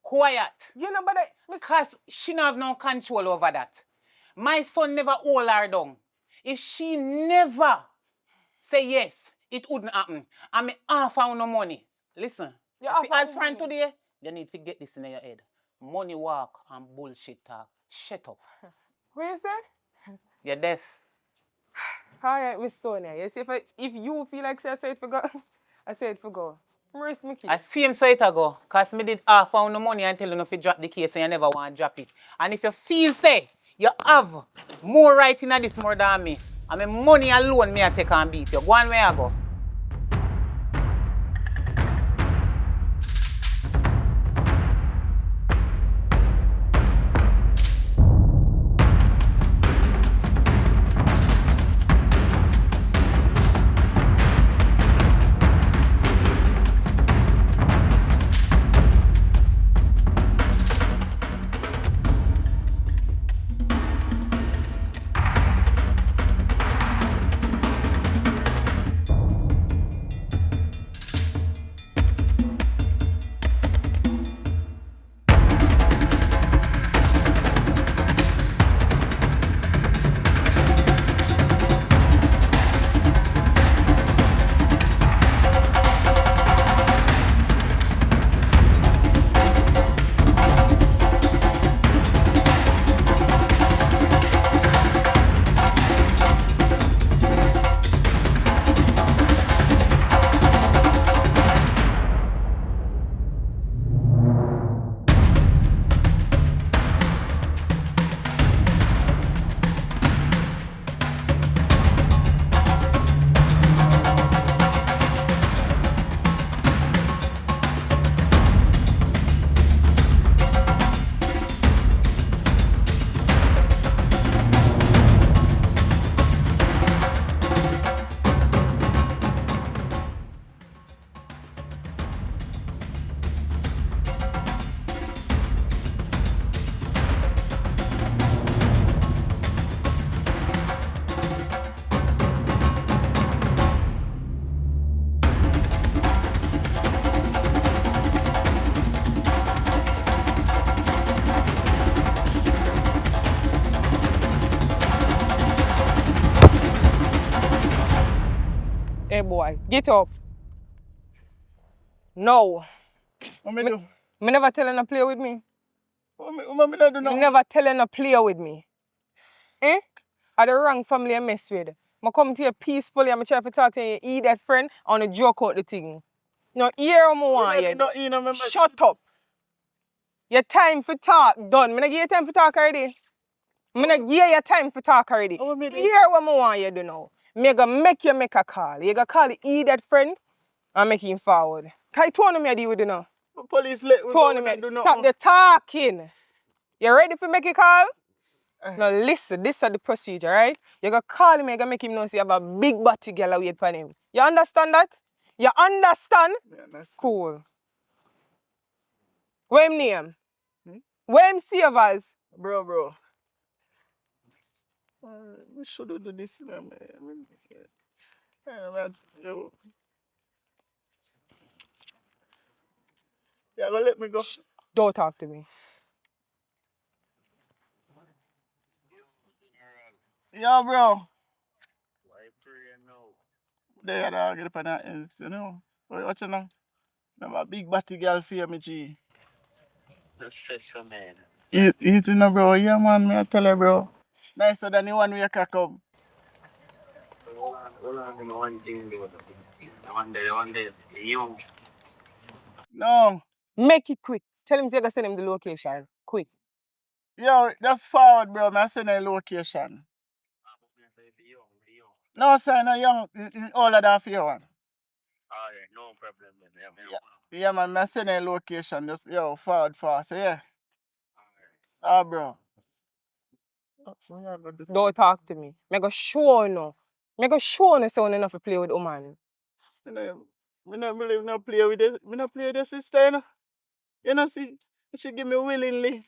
quiet. You know, but because she don't have no control over that. My son never hold her down. If she never say yes, it wouldn't happen. And me half found no money. Listen, see, as friend today, you need to get this in your head. Money walk and bullshit talk. Shut up. What you say? You're deaf. Alright, Miss Sonia. You see, if you feel like I say it for go, I say it for go. Rest me kid. I see him say it ago. Because me did half found no money and tell you if you drop the case and you never want to drop it. And if you feel say you have more right in this more than me, I mean money alone me I take and beat you. Go on where I go. Hey boy, get up. No. What me do? Me never tell her to play with me. What me do now? Me never tell her to play with me. Eh? I the wrong family I mess with. I come to you peacefully and I try to talk to you, eat that friend, and I joke out the thing. No, hear what I want you. Shut up. Your time for talk done. Me not give you time for talk already. Me not give you time for talk already. Hear what I want you do now. Me gonna make you make a call. You gonna call the eat that friend and make him forward. Can you tell me I deal with you now? Police let me Stop the talking. You ready for make a call? Now listen, this is the procedure, right? You gonna call him, you gonna make him know so you have a big body girl wait for him. You understand that? You understand? Yeah, cool. What him name? What him save as? Bro. We should do this, man. Man, yo. Yeah, go let me go. Don't talk to me. Yo, bro. They are get up on that ends, you know. What you know? I'm a big batty girl for me, G. Eating, bro. Yeah, man, me I tell you, bro. Nicer than the one we can come. No. Make it quick. Tell him you're gonna send him the location. Quick. Yo, just forward, bro. I send a location. No, sir, no young. Older than for you, one. Yeah, man, I send a location. Just, yo, forward fast. Yeah. Ah, bro. Don't talk to me. Me go show no. Me go show no sound enough to play with woman. Me not believe no play with this. Me not play with the sister, you know. You know, see, she give me willingly.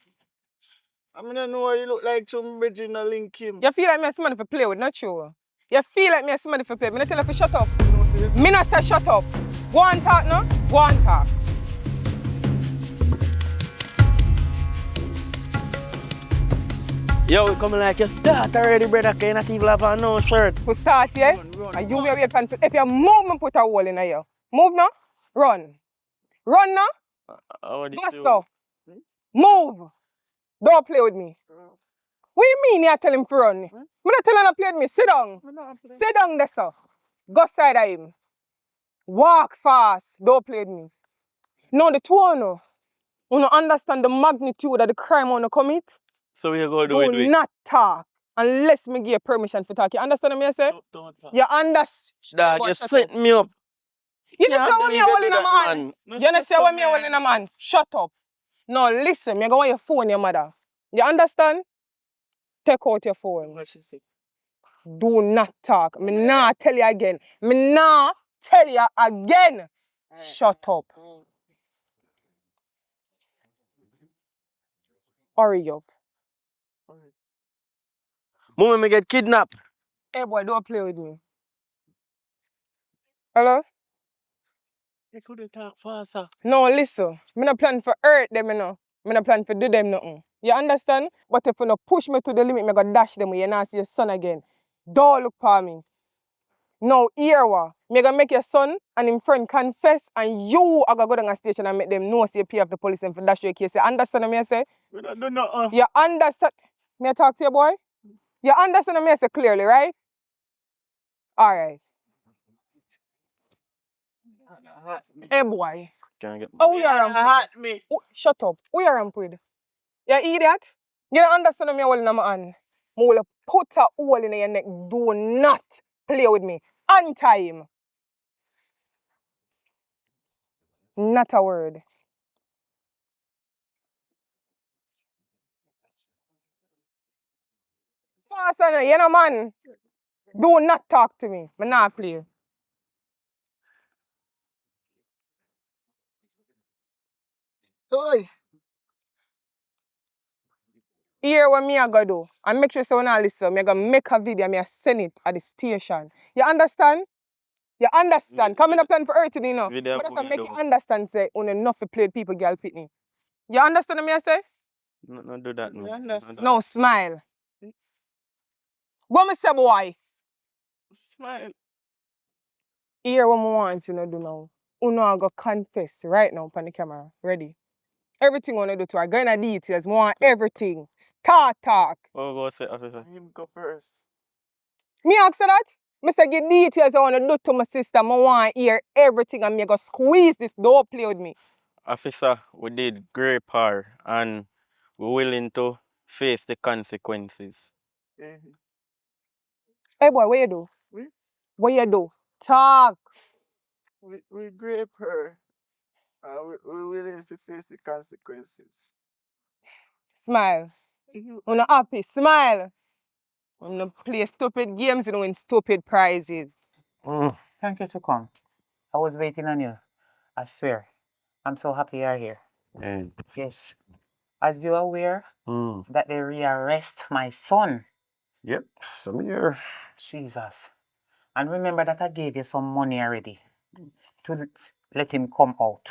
I mean, I know what you look like some original link him. You feel like me somebody to play with, not you. You feel like me somebody to play. Me not tell you to shut up. Me not say shut up. Go on talk no. Go on talk. Yo, we coming like you start already, brother. Can you not even have on no shirt? We start yes. And you wear your pants. If you move, me put a hole in you. Move now. Run. Run now. How this Go so. Move. Don't play with me. What you mean you tell him to run? Me not tell him to play with me. Sit down. Sit down there, sir. Go side of him. Walk fast. Don't play with me. No, the two of you don't understand the magnitude of the crime on commit. So we go do it. Do not talk unless me give you permission to talk. You understand what I say? Don't talk. You understand? Dog, you set me up. You just say what me holding a man. No You just say so, what me holding a man. Shut up. No, listen. Me go on your phone, your mother. You understand? Take out your phone. What she say? Do not talk. Me nah tell you again. Me nah tell you again. Shut up. Hurry up. Moment me get kidnapped. Hey boy, don't play with me. Hello? You couldn't talk faster. No, listen. Me not plan for hurt them, you know. Me not plan for do them nothing. You understand? But if you no push me to the limit, me go dash them. You not see your son again. Don't look for me. No, hear what? Me gonna make your son and him friend confess, and you are gonna go down a station and make them know say you pay off the police and for dash your case. You understand what me say? we don't do nothing. You understand? Me talk to you, boy? You understand what me say clearly, right? Alright. Hey boy. Can't get Oh, you are Hurt me. Oh, shut up. Who you ramp with? You idiot? You don't understand what me holding in my hand. I will put a hole in your neck. Do not play with me. On time. Not a word. Faster, you know, man. Do not talk to me. I'm not play. Oi. Hear what me I go do. And make sure someone else listen. Me I go make a video. Me I send it at the station. You understand? You understand? Come in a plan for earth, you know. Video But that's put make it you down. understand say on enough to play people girl pitney. You understand what me I say? No do that, no. No, smile. What me say, boy? Smile. Hear what I want you to do now. Uno I go confess right now on the camera. Ready? Everything I want to do to her. Go in the details. I want everything. Start talk. Oh, go say, officer. Him go first. Me ask her that? Me say give details I want to do to my sister. I want to hear everything and me go squeeze this. Don't play with me. Officer, we did great part and we're willing to face the consequences. Yeah. Hey boy, what you do? We, What you do? Talk. we grape her. We willing to face the consequences. Smile. Uno happy. Smile. Uno play stupid games, win stupid prizes. Thank you to come. I was waiting on you. I swear. I'm so happy you're here. Yes. As you're aware that they rearrest my son. Yep. Some here. Jesus. And remember that I gave you some money already to let him come out.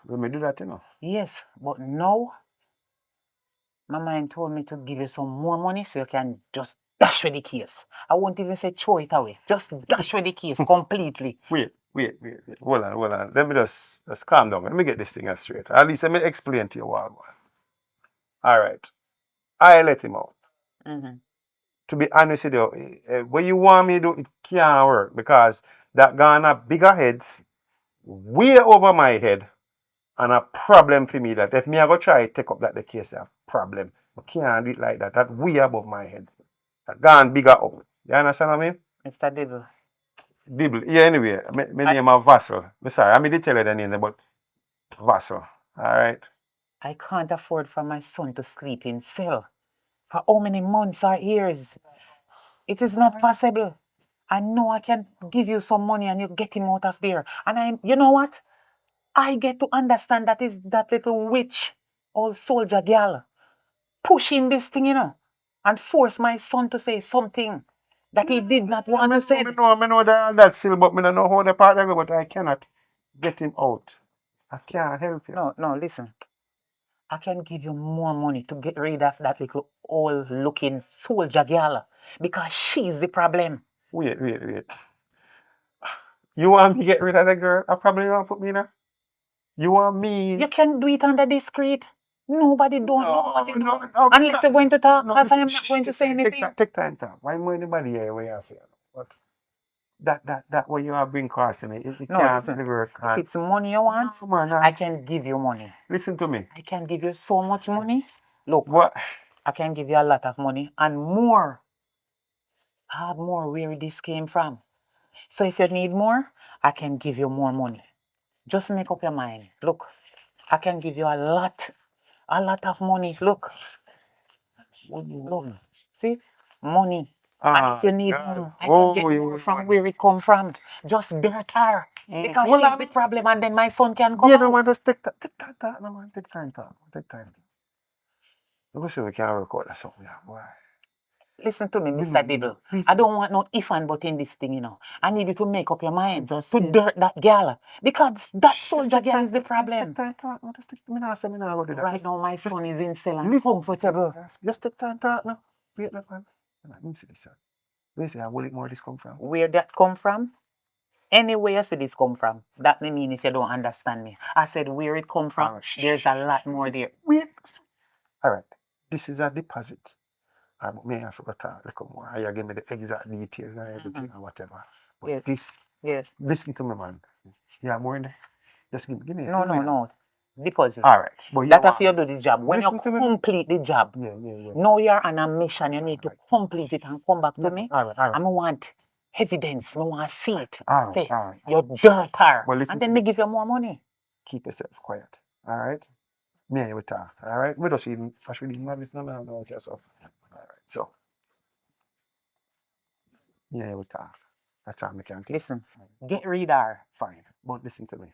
Let me do that, you know. Yes, but now my mind told me to give you some more money so you can just dash with the case. I won't even say throw it away. Just dash with the case completely. Wait. Hold on. Let me just calm down. Let me get this thing straight. At least let me explain to you what. All right. I let him out. Mm-hmm. To be honest with you, what you want me to do, it can't work because that gonna bigger heads way over my head and a problem for me that if me I go try take up that the case a problem. I can't do it like that. That way above my head. That gone bigger up. You understand what I mean? Mr. Devil, Dibble. Yeah, anyway, my I, name is Vassal. I'm sorry, I didn't tell you the name, but Vassal. Alright? I can't afford for my son to sleep in cell for how many months or years. It is not possible. I know I can give you some money and you get him out of there. And you know what? I get to understand that is that little witch, old soldier girl, pushing this thing, and force my son to say something that he did not want to say. I know that still, but I don't know how the part of it, but I cannot get him out. I can't help you. No, listen. I can give you more money to get rid of that little old looking soldier girl because she's the problem. Wait. You want me to get rid of the girl? I probably want to put me in a. You want me? You can do it under discreet. Nobody don't know what you No, do. no. Unless you're going to talk, No, because I am shh, not going to say anything. Take time, talk. Why more anybody here where you say? But that what you are bring across to me, it No, can't listen. the girl If can't. it's money you want, No, man, I can give you money. listen to me. I can give you so much money. Look, What? I can give you a lot of money and more. I have more where this came from. So if you need more, I can give you more money. Just make up your mind. Look, I can give you a lot of money. Look, see, money. And if you need more, I can get more from where it come from. Just dirt her. Because Well, she's the problem and then my son can come you know what? out. Just take that, no man. Take time, talk. Take time. Look, see we can record that something, yeah, boy. Listen to me, No, Mr. Dibble. please. I don't want no if and but in this thing. I need you to make up your mind Just to say- dirt that girl. Because that soldier take girl time, is the Take problem. time, talk. No, just take. Me now say me now go do that. Right Just now, my son is in cell and listen. comfortable. Just take time, talk now. Wait, no, man. Let me see this, sir. Where say will it more this come from? Where that come from? Anywhere you see this come from. That may mean if you don't understand me. I said where it come from. Alright, There's a lot more there. Wait. All right. This is a deposit. May I forgot to look more. I give me the exact details and everything or whatever. But Yes. this, Yes. listen to me, man. Yeah, more in there. Just give me. No. Deposit. All right. But That you if you do the job. When you Listen to me. complete the job, Yeah. now you're on a mission. You need to complete it and come back to me. All right. I want evidence. I want to see it. All right, Say, all right. you dirt her. Well, listen And to then me. me give you more money. Keep yourself quiet. All right. Me and you will talk. All right. We just even I should even have this number and all yourself. All right. So me and you will talk. That's how we can talk. Listen, get rid of her. Fine. But listen to me.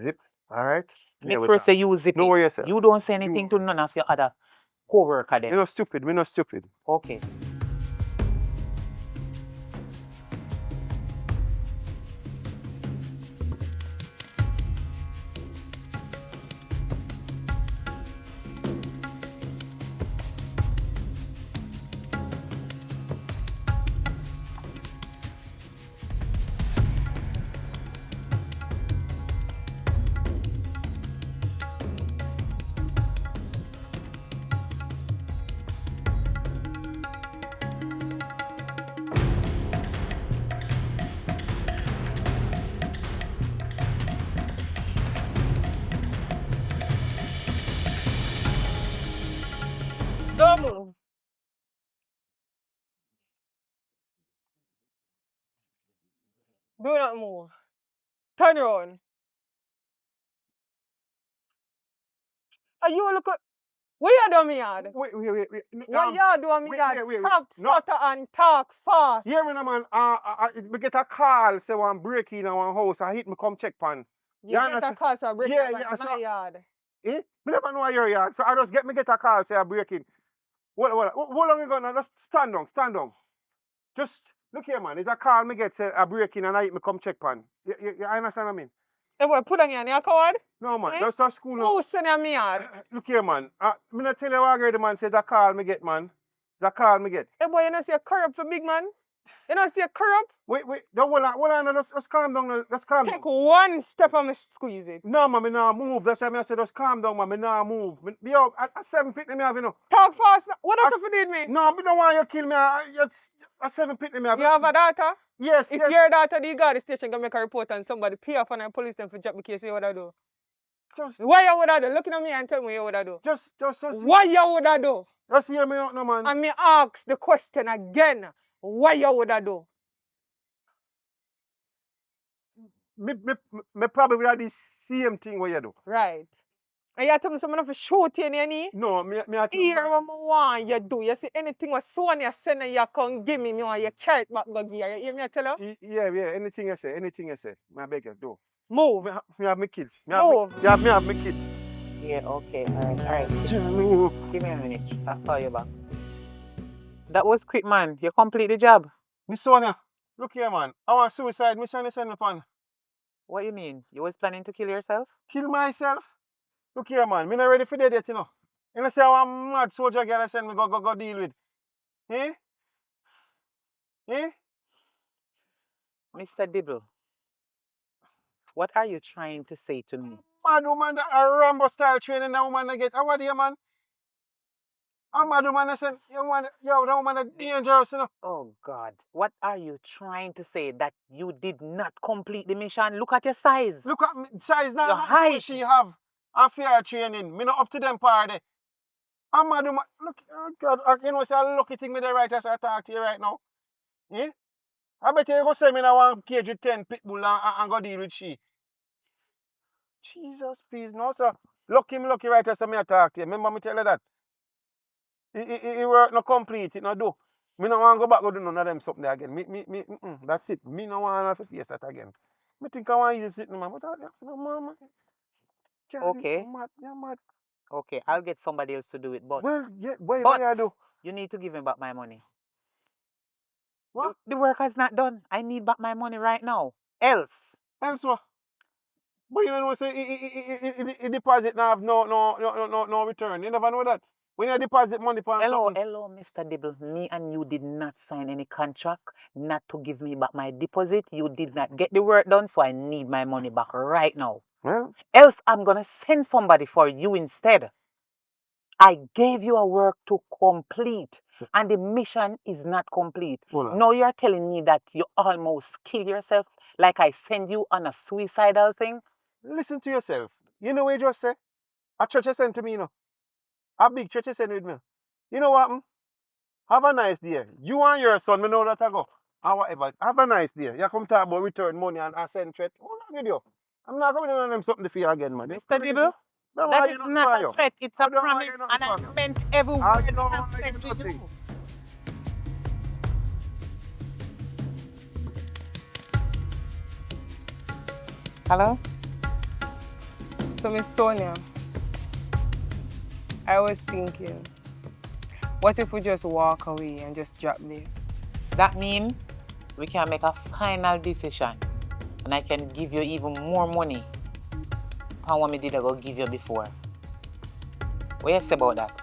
Zip. All right. Make sure say you zip Know it. yourself. You don't say anything to none of your other co-worker We're then. not stupid. We're not stupid. Okay. Don't move. Do not move. Turn around. Are you look at what you do me yard? Wait. What you do me yard? wait. Stop, No. stutter and talk fast. Yeah, man, man. We get a call, say one break in one house. I hit me come check pan. You get a call so break Yeah, up yeah, my yard. Eh? Me never know your yard. So I just get a call, say I break in. What long you gonna just stand down. Just look here, man. It's a call me get a break in and I me come check pan. You understand what I mean? Hey boy, put on your name, coward. No, man. Eh? That's a school. No. Who send you me yard? Look here, man. Me not tell you what the man says that call me get, man. That call me get. Hey boy, you know see a corrupt for big man? You know see a corrupt? Wait. Don't hold on. Let's calm down. Let's calm Take down. one step and me squeeze it. No, man, me nah move. That's why I said just calm down, man. Me nah move. Yo, at 7 feet, me have, you know. Talk fast. What As- else you did me? No, me don't want you to kill me. At 7 feet, me have. You have a daughter? Yes, If yes. your daughter the guard the station gonna make a report and somebody pay off and the police them for drop the case, you would do? Just, What you would do? Looking at me and tell me you would do. just. What you would do? Just hear me out, no, man. And me ask the question again. What you would do? Me probably have the same thing what you do. Right. And you tell me something for shoot you in your knee? No, me have to. Here what I want you do. You see anything what Sonia send and you come give me, me want you carry it back go give her. You hear me tell you? Yeah. Anything you say. Me beg you, do. Move. Me have my kids. Move. Me have my kids. Yeah, okay, alright. No. Give me a minute. I'll call you back. That was quick, man. You complete the job. Miss Sonia, look here, man. I want suicide mission to send me upon. What you mean? You was planning to kill yourself? Kill myself? Look here, man. Me not ready for that yet, you know. You know, say I want mad soldier girl send me go deal with. Eh? Mr. Dibble, what are you trying to say to me? Mad woman, that a Rambo style training that woman I get. How are you, man? A mad woman I said, that woman is dangerous, you know. Oh God, what are you trying to say? That you did not complete the mission? Look at your size. Look at me, size now. Your What height. she have. And fair training. Me not up to them party. A mad woman, look, oh God, you know, say a lucky thing me the right as I talk to you right now. Eh? I bet you go send me in one cage with 10 pitbull and go deal with she. Jesus, please, no, sir. Lucky right as I talk to you. Remember me tell you that? It work no complete, it no do. Me no want to go back go do none of them something there again. That's it. Me no want to face that again. Me think I want to use it, man. But no, man. Okay. You're mad. Okay, I'll get somebody else to do it, but Well, yeah, what you do? you need to give me back my money. What? The work is not done. I need back my money right now. Else. Else what? But you know say it deposit now have no return. You never know that. When you deposit money for Hello, something. Mr. Dibble. Me and you did not sign any contract not to give me back my deposit. You did not get the work done, so I need my money back right now. Well, Else, I'm going to send somebody for you instead. I gave you a work to complete, and the mission is not complete. Hold on. Now you're telling me that you almost kill yourself, like I send you on a suicidal thing? listen to yourself. You know what you just say? A church you sent to me, you know. A big church you sent with me. You know what? Have a nice day. You and your son, me know that I go. And whatever. Have a nice day. You come talk about return money and send threat. Hold on with you. I'm not going to do them something for you again, man. Mr. Dibble, that is not a threat. It's a promise, and I meant every word I have said to you. Hello? So Miss Sonia, I was thinking, what if we just walk away and just drop this? That means we can make a final decision, and I can give you even more money than what I did go give you before. What you say about that?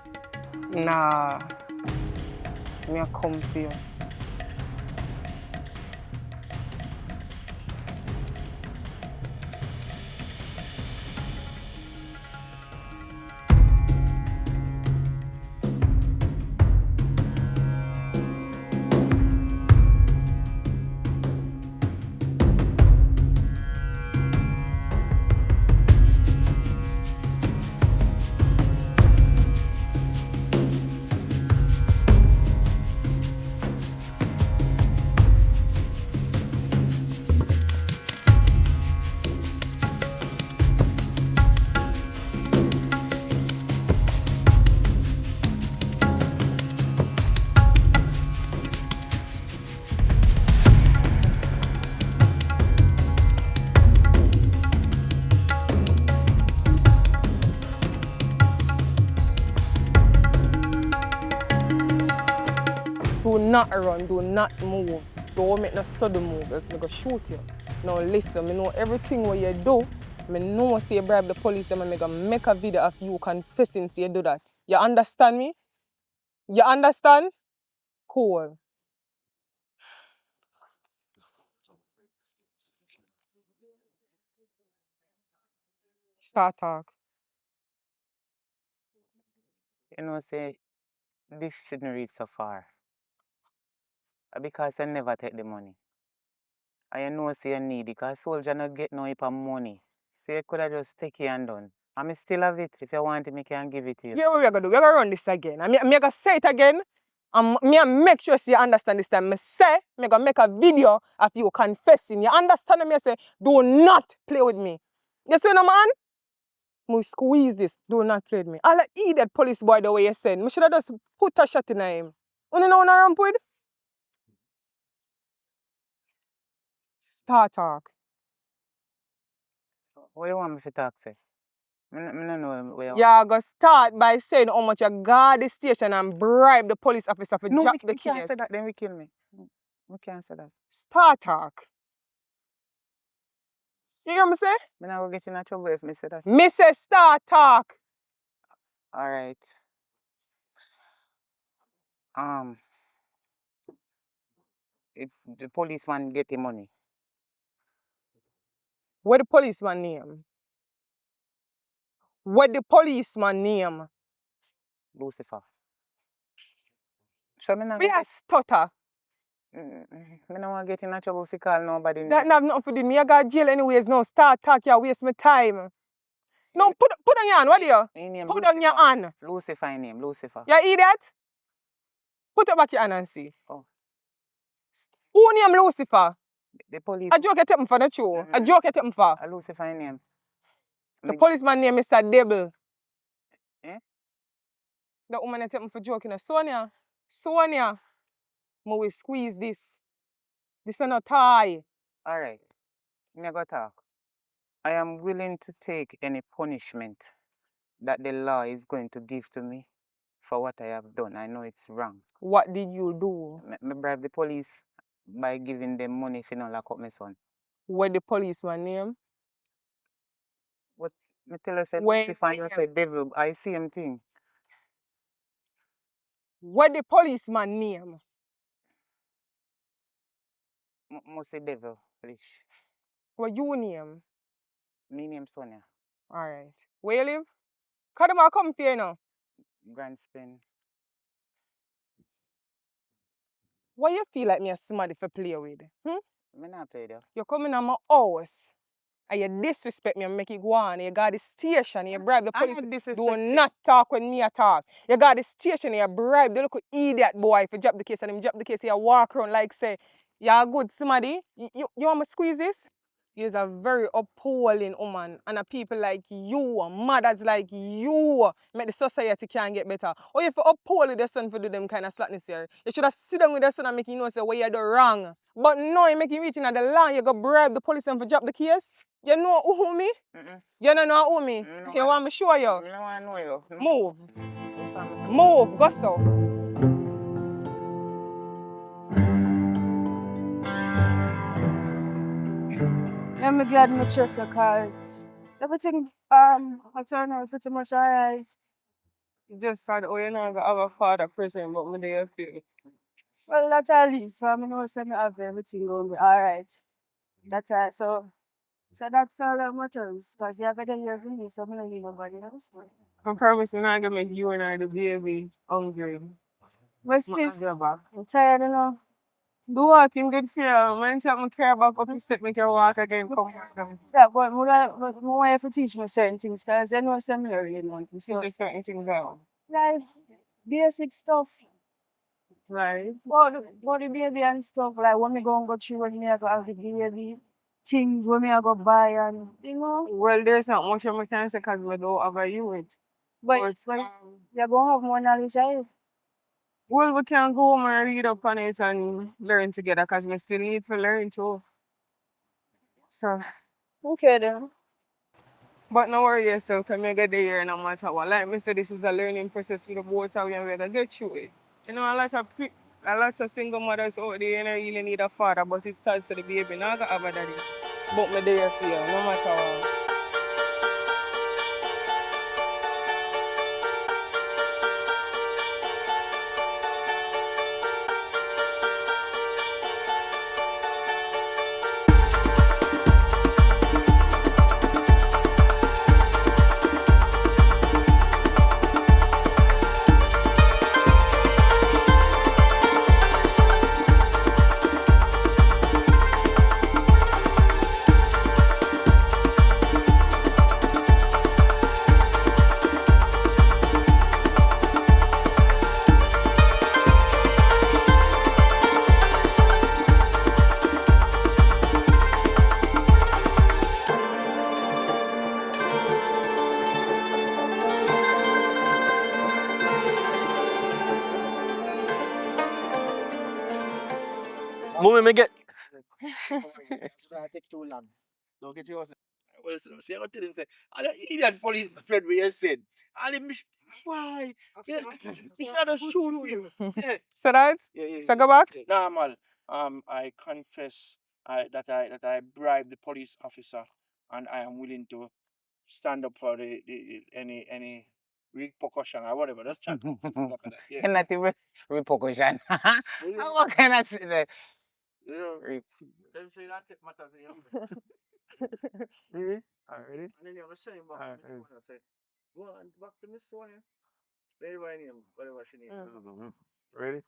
Nah, me a come for you. not run, do not move. Don't make no sudden move, else me go shoot you. Now listen, me know everything what you do. Me know say you bribe the police, them and me gonna make a video of you confessing say you do that. You understand me? You understand? Cool. Start talk. You know, say this shouldn't reach so far. Because I never take the money. And you know, say you need it, because soldier not get no heap of money. So you could have just take it and done. And me still have it. If you want it, me can give it to you. Yeah, what we are gonna do? We are gonna run this again. And me gonna say it again. And me a make sure you understand this time. Me say, me gonna make a video of you confessing. You understand me? I say, do not play with me. You see no man? Me squeeze this. Do not play with me. I'll eat that police boy the way you said. Me should have just put a shot in him. You know what I ramp with? Start talk. What you want me to talk, say? Me no know where you want. You're gonna start by saying how much you guard the station and bribe the police officer for No, drop we the can't case. say that, then we kill me. We can't say that. Start talk. You hear me say? Me not go get in trouble if me say that. Me say start talk. Alright. If the policeman get the money, What the policeman name? What the policeman name? Lucifer. So me not We go a get, stutter. me not want to get in trouble if you call nobody That name. have nothing to do. Me I got jail anyways. No, start talk. You waste my time. No, put on your hand. What do you? His name Put Lucifer. on your hand. Lucifer his name, Lucifer. You idiot? Put it back your hand and see. Oh. Who name Lucifer? The police. A joke you take me for the show. A joke you take me for. Lucifer his name. The policeman name Mr. Devil. Eh? The woman you take me for joking. Sonia. Sonia. Me will squeeze this. This is not tie. Alright. Me go talk. I am willing to take any punishment that the law is going to give to me for what I have done. I know it's wrong. What did you do? Me bribe the police by giving them money if you not lock up my son. What the policeman name? What me tell you say When Lucifer, you name? say devil, I see him thing. What the policeman name? Must say devil, please. What you name? Me name Sonia. Alright. Where you live? Cause them all come for you now. Grand Spin. Why you feel like me a somebody for play with? Me not play there. You come in my house and you disrespect me and make it go on. You got the station, you bribe the I police. don't disrespect Do you. not talk when me a talk. You got the station, you bribe the little idiot boy for drop the case and him drop the case, you walk around like say, you're good somebody. You want me to squeeze this? You're a very appalling woman, and a people like you, mothers like you, make the society can't get better. Or if you uphold your son for do them kind of slackness here, you should have sit down with your son and make you know say what you do wrong. But no, you make you reaching at the line, you go bribe the police and for drop the case. You know who me? You don't know who me? No, You want me show you? I don't want to know you. Move. Move, go so. I'm glad me trust you cause everything I turn out pretty much alright. Just said, oh, you know, I have a father prison, but me there feel. Well, that's at least for me know say me have everything going alright. That's all. So that's all that matters. Cause you have to hear from me, so I don't need nobody else. I promise you're not gonna make you and I the baby hungry. But I sis, have your back. I'm tired, you know. Do what in good fear. Man, tell me care about up the step, make you walk again. Come here. Yeah, but I want you to teach me certain things because I know some really know. So, Just certain things out. like, basic stuff. Right. But the baby and stuff, like, when me go and go through when me I go have the baby, things when me I go buy and, you know. Well, there's not much of a can say because we don't have a unit. But But, you're going to have more knowledge, right? well, we can go home and read up on it and learn together because we still need to learn too. So, Okay, then. but no worry yourself, because I get there no matter what. Like I said, this is a learning process for the both of you and we're going to get through it. You know, a lot of A lot of single mothers out there, you don't really need a father, but it's sad to the baby. Now I got have a daddy. But me there for you, no matter what. Move me get. Take too long. Don't get yourself. Well, see what you say. And the idiot police friend we just said. And the why? Yeah, he had to shoot him. Yeah. So that? Yeah. So go back? Normal. I confess that I bribed the police officer, and I am willing to stand up for the any repercussion or whatever. That's chat. Look at that. Yeah. And not even repercussion. What can I say that? Let's say that it matters. Really? Already? And then you have to send him back Alright, to Miss Sonia. Say, go on back to Miss Sonia. Whatever her name, whatever she name. Ready?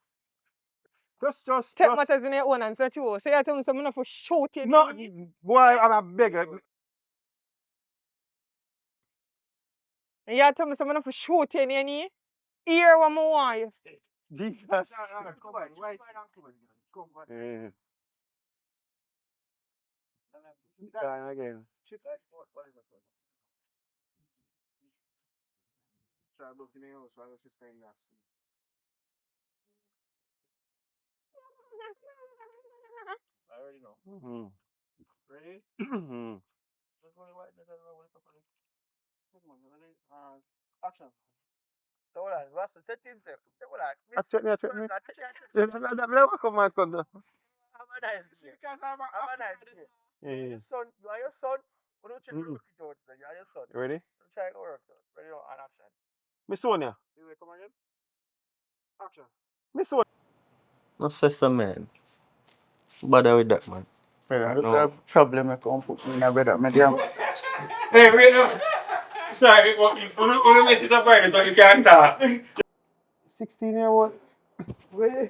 Just. Take matters in your own and say you. Say I tell me something for shoot you. No, boy, I'm a beggar. You tell me something for shoot you in your knee. Hear what I want you. Jesus. Come on, right. Come on. Yeah. Try again. Try to look in the house while the sister in that. I already know. Mm-hmm. Ready? Mm-hmm. Just go right there, come on, ready? Action. So what I Russell, set himself. So what I Check me. Have Come on, come on. a nice day. Because I'm a Have a nice day. Yeah. You are your son. Why don't you look it out? You are your son. Ready? Try to work out. Ready now, and action. Miss Sonia. You will come again? Action. Miss Sonia. No sister man. Bother with that man. Brother, No. the problem I come put me in a brother. Me damn. Hey, wait up. Sorry, you mess it up right so you can't talk. 16-year-old. Really?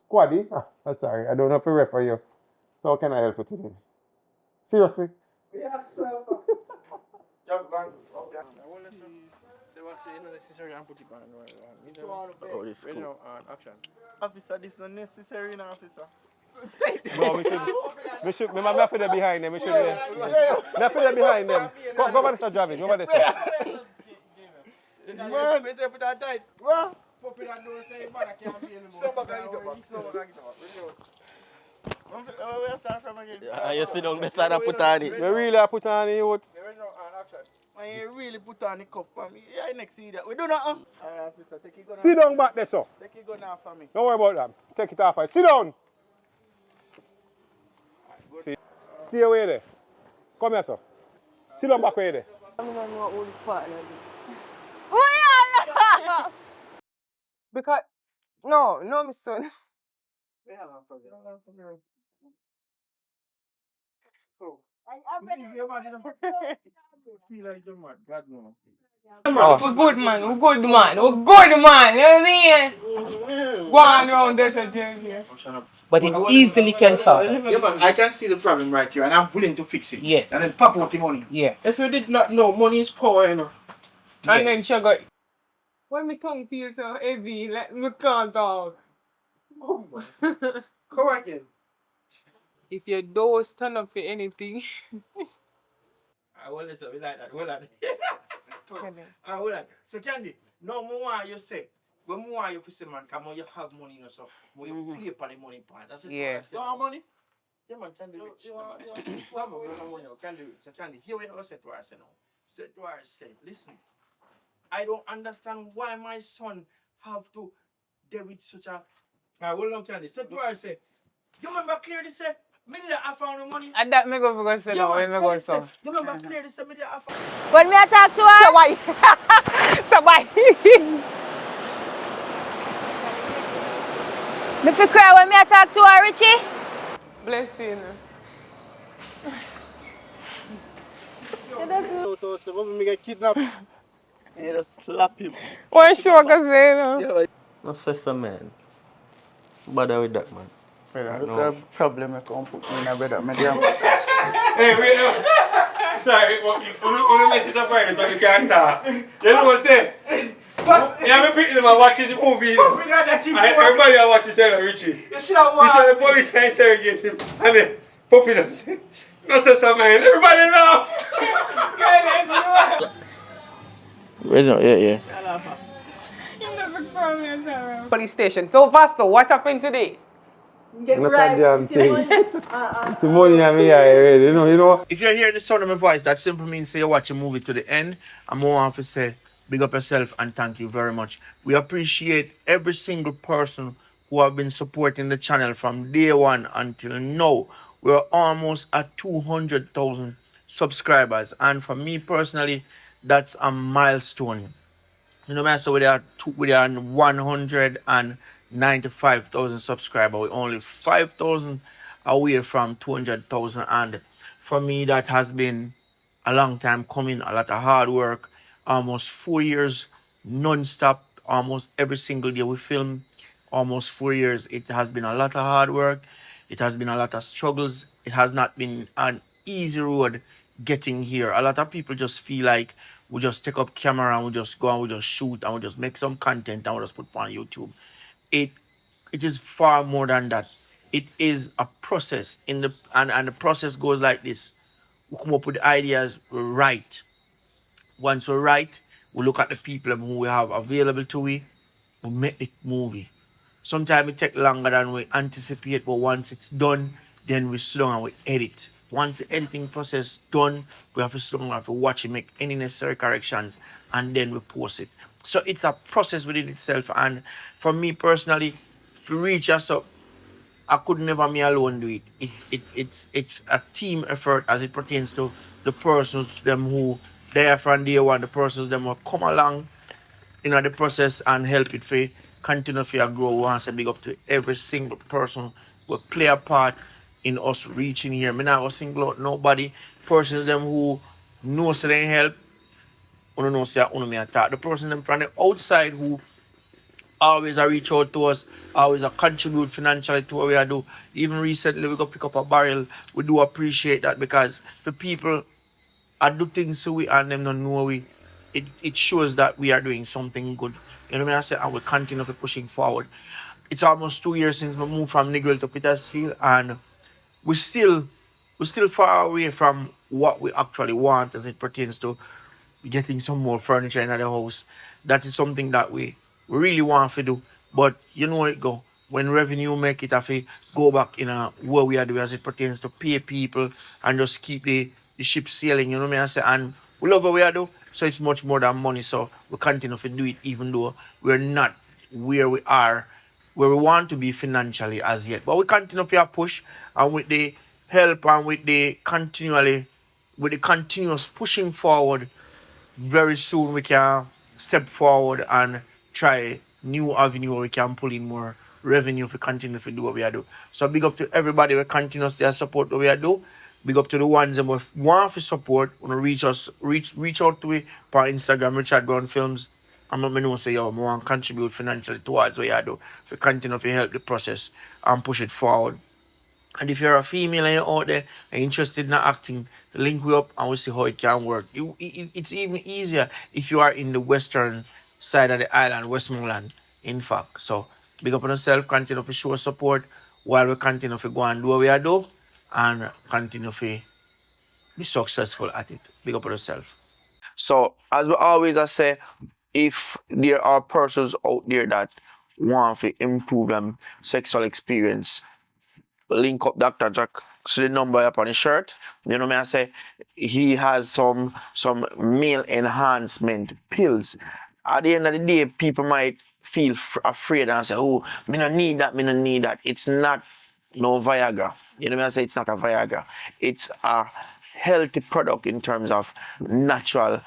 Squaddy? Ah, sorry, I don't know if I refer you. So how can I help you today? Seriously? Say what's necessary and put it on. Oh, this Ready cool. now, and action. Officer, this is not necessary now, officer. No, we should, me have to behind them. We should, me have to behind them. Go over there, Javin. Go over there. Man, we say put that tight. What? Pop it and don't say man, I can't be anymore. Slow back and get up. Slow back and get up. Where start from again? You sit down beside and put on it. We really put on it, what? Ready now, and action. Man, you really put on the cuff for me. Yeah, next see that. We do that, officer, take it gun. Sit down back there, sir. Take it gun off for me. Don't worry about that. Take it off. Sit down. Stay away there. Come here, sir. Sit down back away there. I don't know who the father is. Because no, my son. Feel like you're mad. God no. We're good man. You know what I'm saying? Go on around this again. But it easily can solve. Yeah, man, I can see the problem right here, and I'm willing to fix it. Yes. And then pop out the money. Yeah. If you did not know, money is power, you know. And then she got. When my tongue feels so heavy, let me can't talk. Come again. If you don't stand up for anything. Well, listen, we like that. We like that. We like that. So, Candy, no more you say. When more you say, man, come on, you have money, you know, so you play upon the money part. That's it. Yeah. You want money? Yeah, man, Candy rich. You want money? Candy rich. So, Candy, here we are, say to her, say no. Say to her, say, listen. I don't understand why my son have to deal with such a. I will not tell you. Say, bro, say, you remember clearly say, me did I found the money. And that me go for go say Yeah, no, man, when me go say, so. you remember clearly say, me did I found. When me I talk to So her, why? So why? me fi cry when me I talk to her, Richie. Blessing. So when me get kidnapped, you just slap him. What show can say no? Yeah, No stress, man. Bother with that, man. brother, Right look now. at the problem I come put me in a brother. Me damn. Hey, wait, no. Sorry, but you mess it up right so you can't talk. You know what I say? You have been picking them and watching the movie. And everybody are watching Sarah Richie. You should have watched. The police can interrogate him. And then, Poppy them say, no say something. Everybody laugh. Yeah. Police station. So Vasto, what happened today? Get Not a bribed, damn you see the thing. money. It's the money in me eye already, you know. If you're hearing the sound of my voice, that simply means say you watch a movie to the end. I'm more want to say, big up yourself and thank you very much. We appreciate every single person who have been supporting the channel from day one until now. We're almost at 200,000 subscribers. And for me personally, that's a milestone. You know, man, so we are 195,000 subscribers. We're only 5,000 away from 200,000. And for me, that has been a long time coming, a lot of hard work, almost 4 years non-stop, almost every single day we film, almost 4 years. It has been a lot of hard work. It has been a lot of struggles. It has not been an easy road getting here. A lot of people just feel like we just take up camera and we just go and we just shoot and we just make some content and we just put it on YouTube. It it is far more than that. It is a process in the and the process goes like this. We come up with ideas, we write. Once we write, we look at the people who we have available to we make the movie. Sometimes it take longer than we anticipate, but once it's done, then we sit down and we edit. Once the editing process done, we have to sit down, we have to watch it, make any necessary corrections, and then we post it. So it's a process within itself. And for me personally, to reach us up, I could never me alone do it. It's a team effort as it pertains to the persons them who there from day one, the persons them will come along the process and help it for continue to grow. We want to say big up to every single person who play a part in us reaching here. Me not go single out nobody. Persons them who know so they help, who know say me attack. The person them from the outside who always reach out to us, always contribute financially to what we are do. Even recently we go pick up a barrel. We do appreciate that because the people I do things so we and them don't know it shows that we are doing something good. You know what I say? And we continue to pushing forward. It's almost 2 years since we moved from Negril to Petersfield and we still we're still far away from what we actually want as it pertains to getting some more furniture in the house. That is something that we really want to do. But you know it go. When revenue make it have to go back in where we are doing as it pertains to pay people and just keep the ship sailing, you know what I say? And we love what we are doing. So it's much more than money. So we continue to do it even though we're not where we are, where we want to be financially as yet. But we continue to push and with the help and with the continuous pushing forward, very soon we can step forward and try new avenue where we can pull in more revenue if we continue to do what we are do. So big up to everybody who continues their support what we are do. Big up to the ones that want to support, want to reach out to me on Instagram, Richard Brown Films. I'm not going to say, yo, I want to contribute financially towards what you do. If you continue to help the process and push it forward. And if you're a female and you're out there and interested in acting, link we up and we'll see how it can work. It's even easier if you are in the western side of the island, Westmoreland, in fact. So, big up on yourself, continue to show support while we continue to go and do what we are doing and continue to be successful at it. Big up on yourself. So, as we always say, if there are persons out there that want to improve them sexual experience, link up Dr. Jack So the number up on his shirt. You know me, I say he has some meal enhancement pills. At the end of the day, people might feel afraid and say, "Oh, me no need that, me no need that." It's not no Viagra. You know me, I say it's not a Viagra. It's a healthy product in terms of natural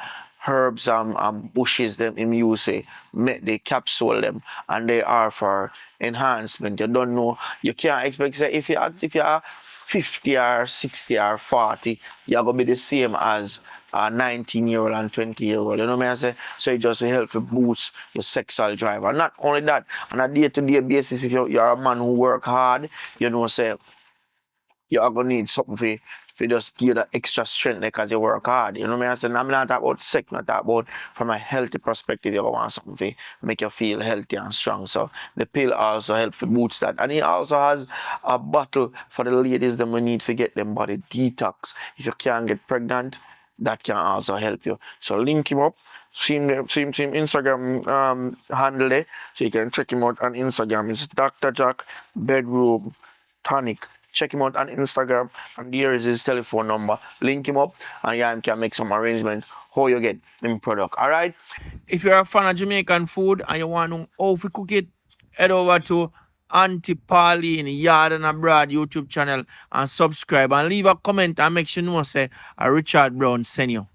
herbs and bushes them him use make the capsule them and they are for enhancement. You don't know, you can't expect say if you're 50 or 60 or 40, you're gonna be the same as a 19-year-old and 20-year-old. You know what I say? So it just help to boost your sexual drive. And not only that, on a day-to-day basis, if you're a man who work hard, you know say you're gonna need something for just give that extra strength because you work hard. You know what I mean? I'm not talking about sex, not talking about from a healthy perspective, you want something to make you feel healthy and strong. So the pill also helps to boost that. And it also has a bottle for the ladies that we need to get them body detox. If you can't get pregnant, that can also help you. So link him up. Same Instagram handle there. So you can check him out on Instagram. It's Dr. Jack Bedroom Tonic. Check him out on Instagram, and here is his telephone number. Link him up, and yeah, can make some arrangement how you get him product. All right. If you're a fan of Jamaican food and you want to know how to cook it, head over to Auntie Pauline Yard and Abroad YouTube channel and subscribe and leave a comment and make sure you know say Richard Brown send you.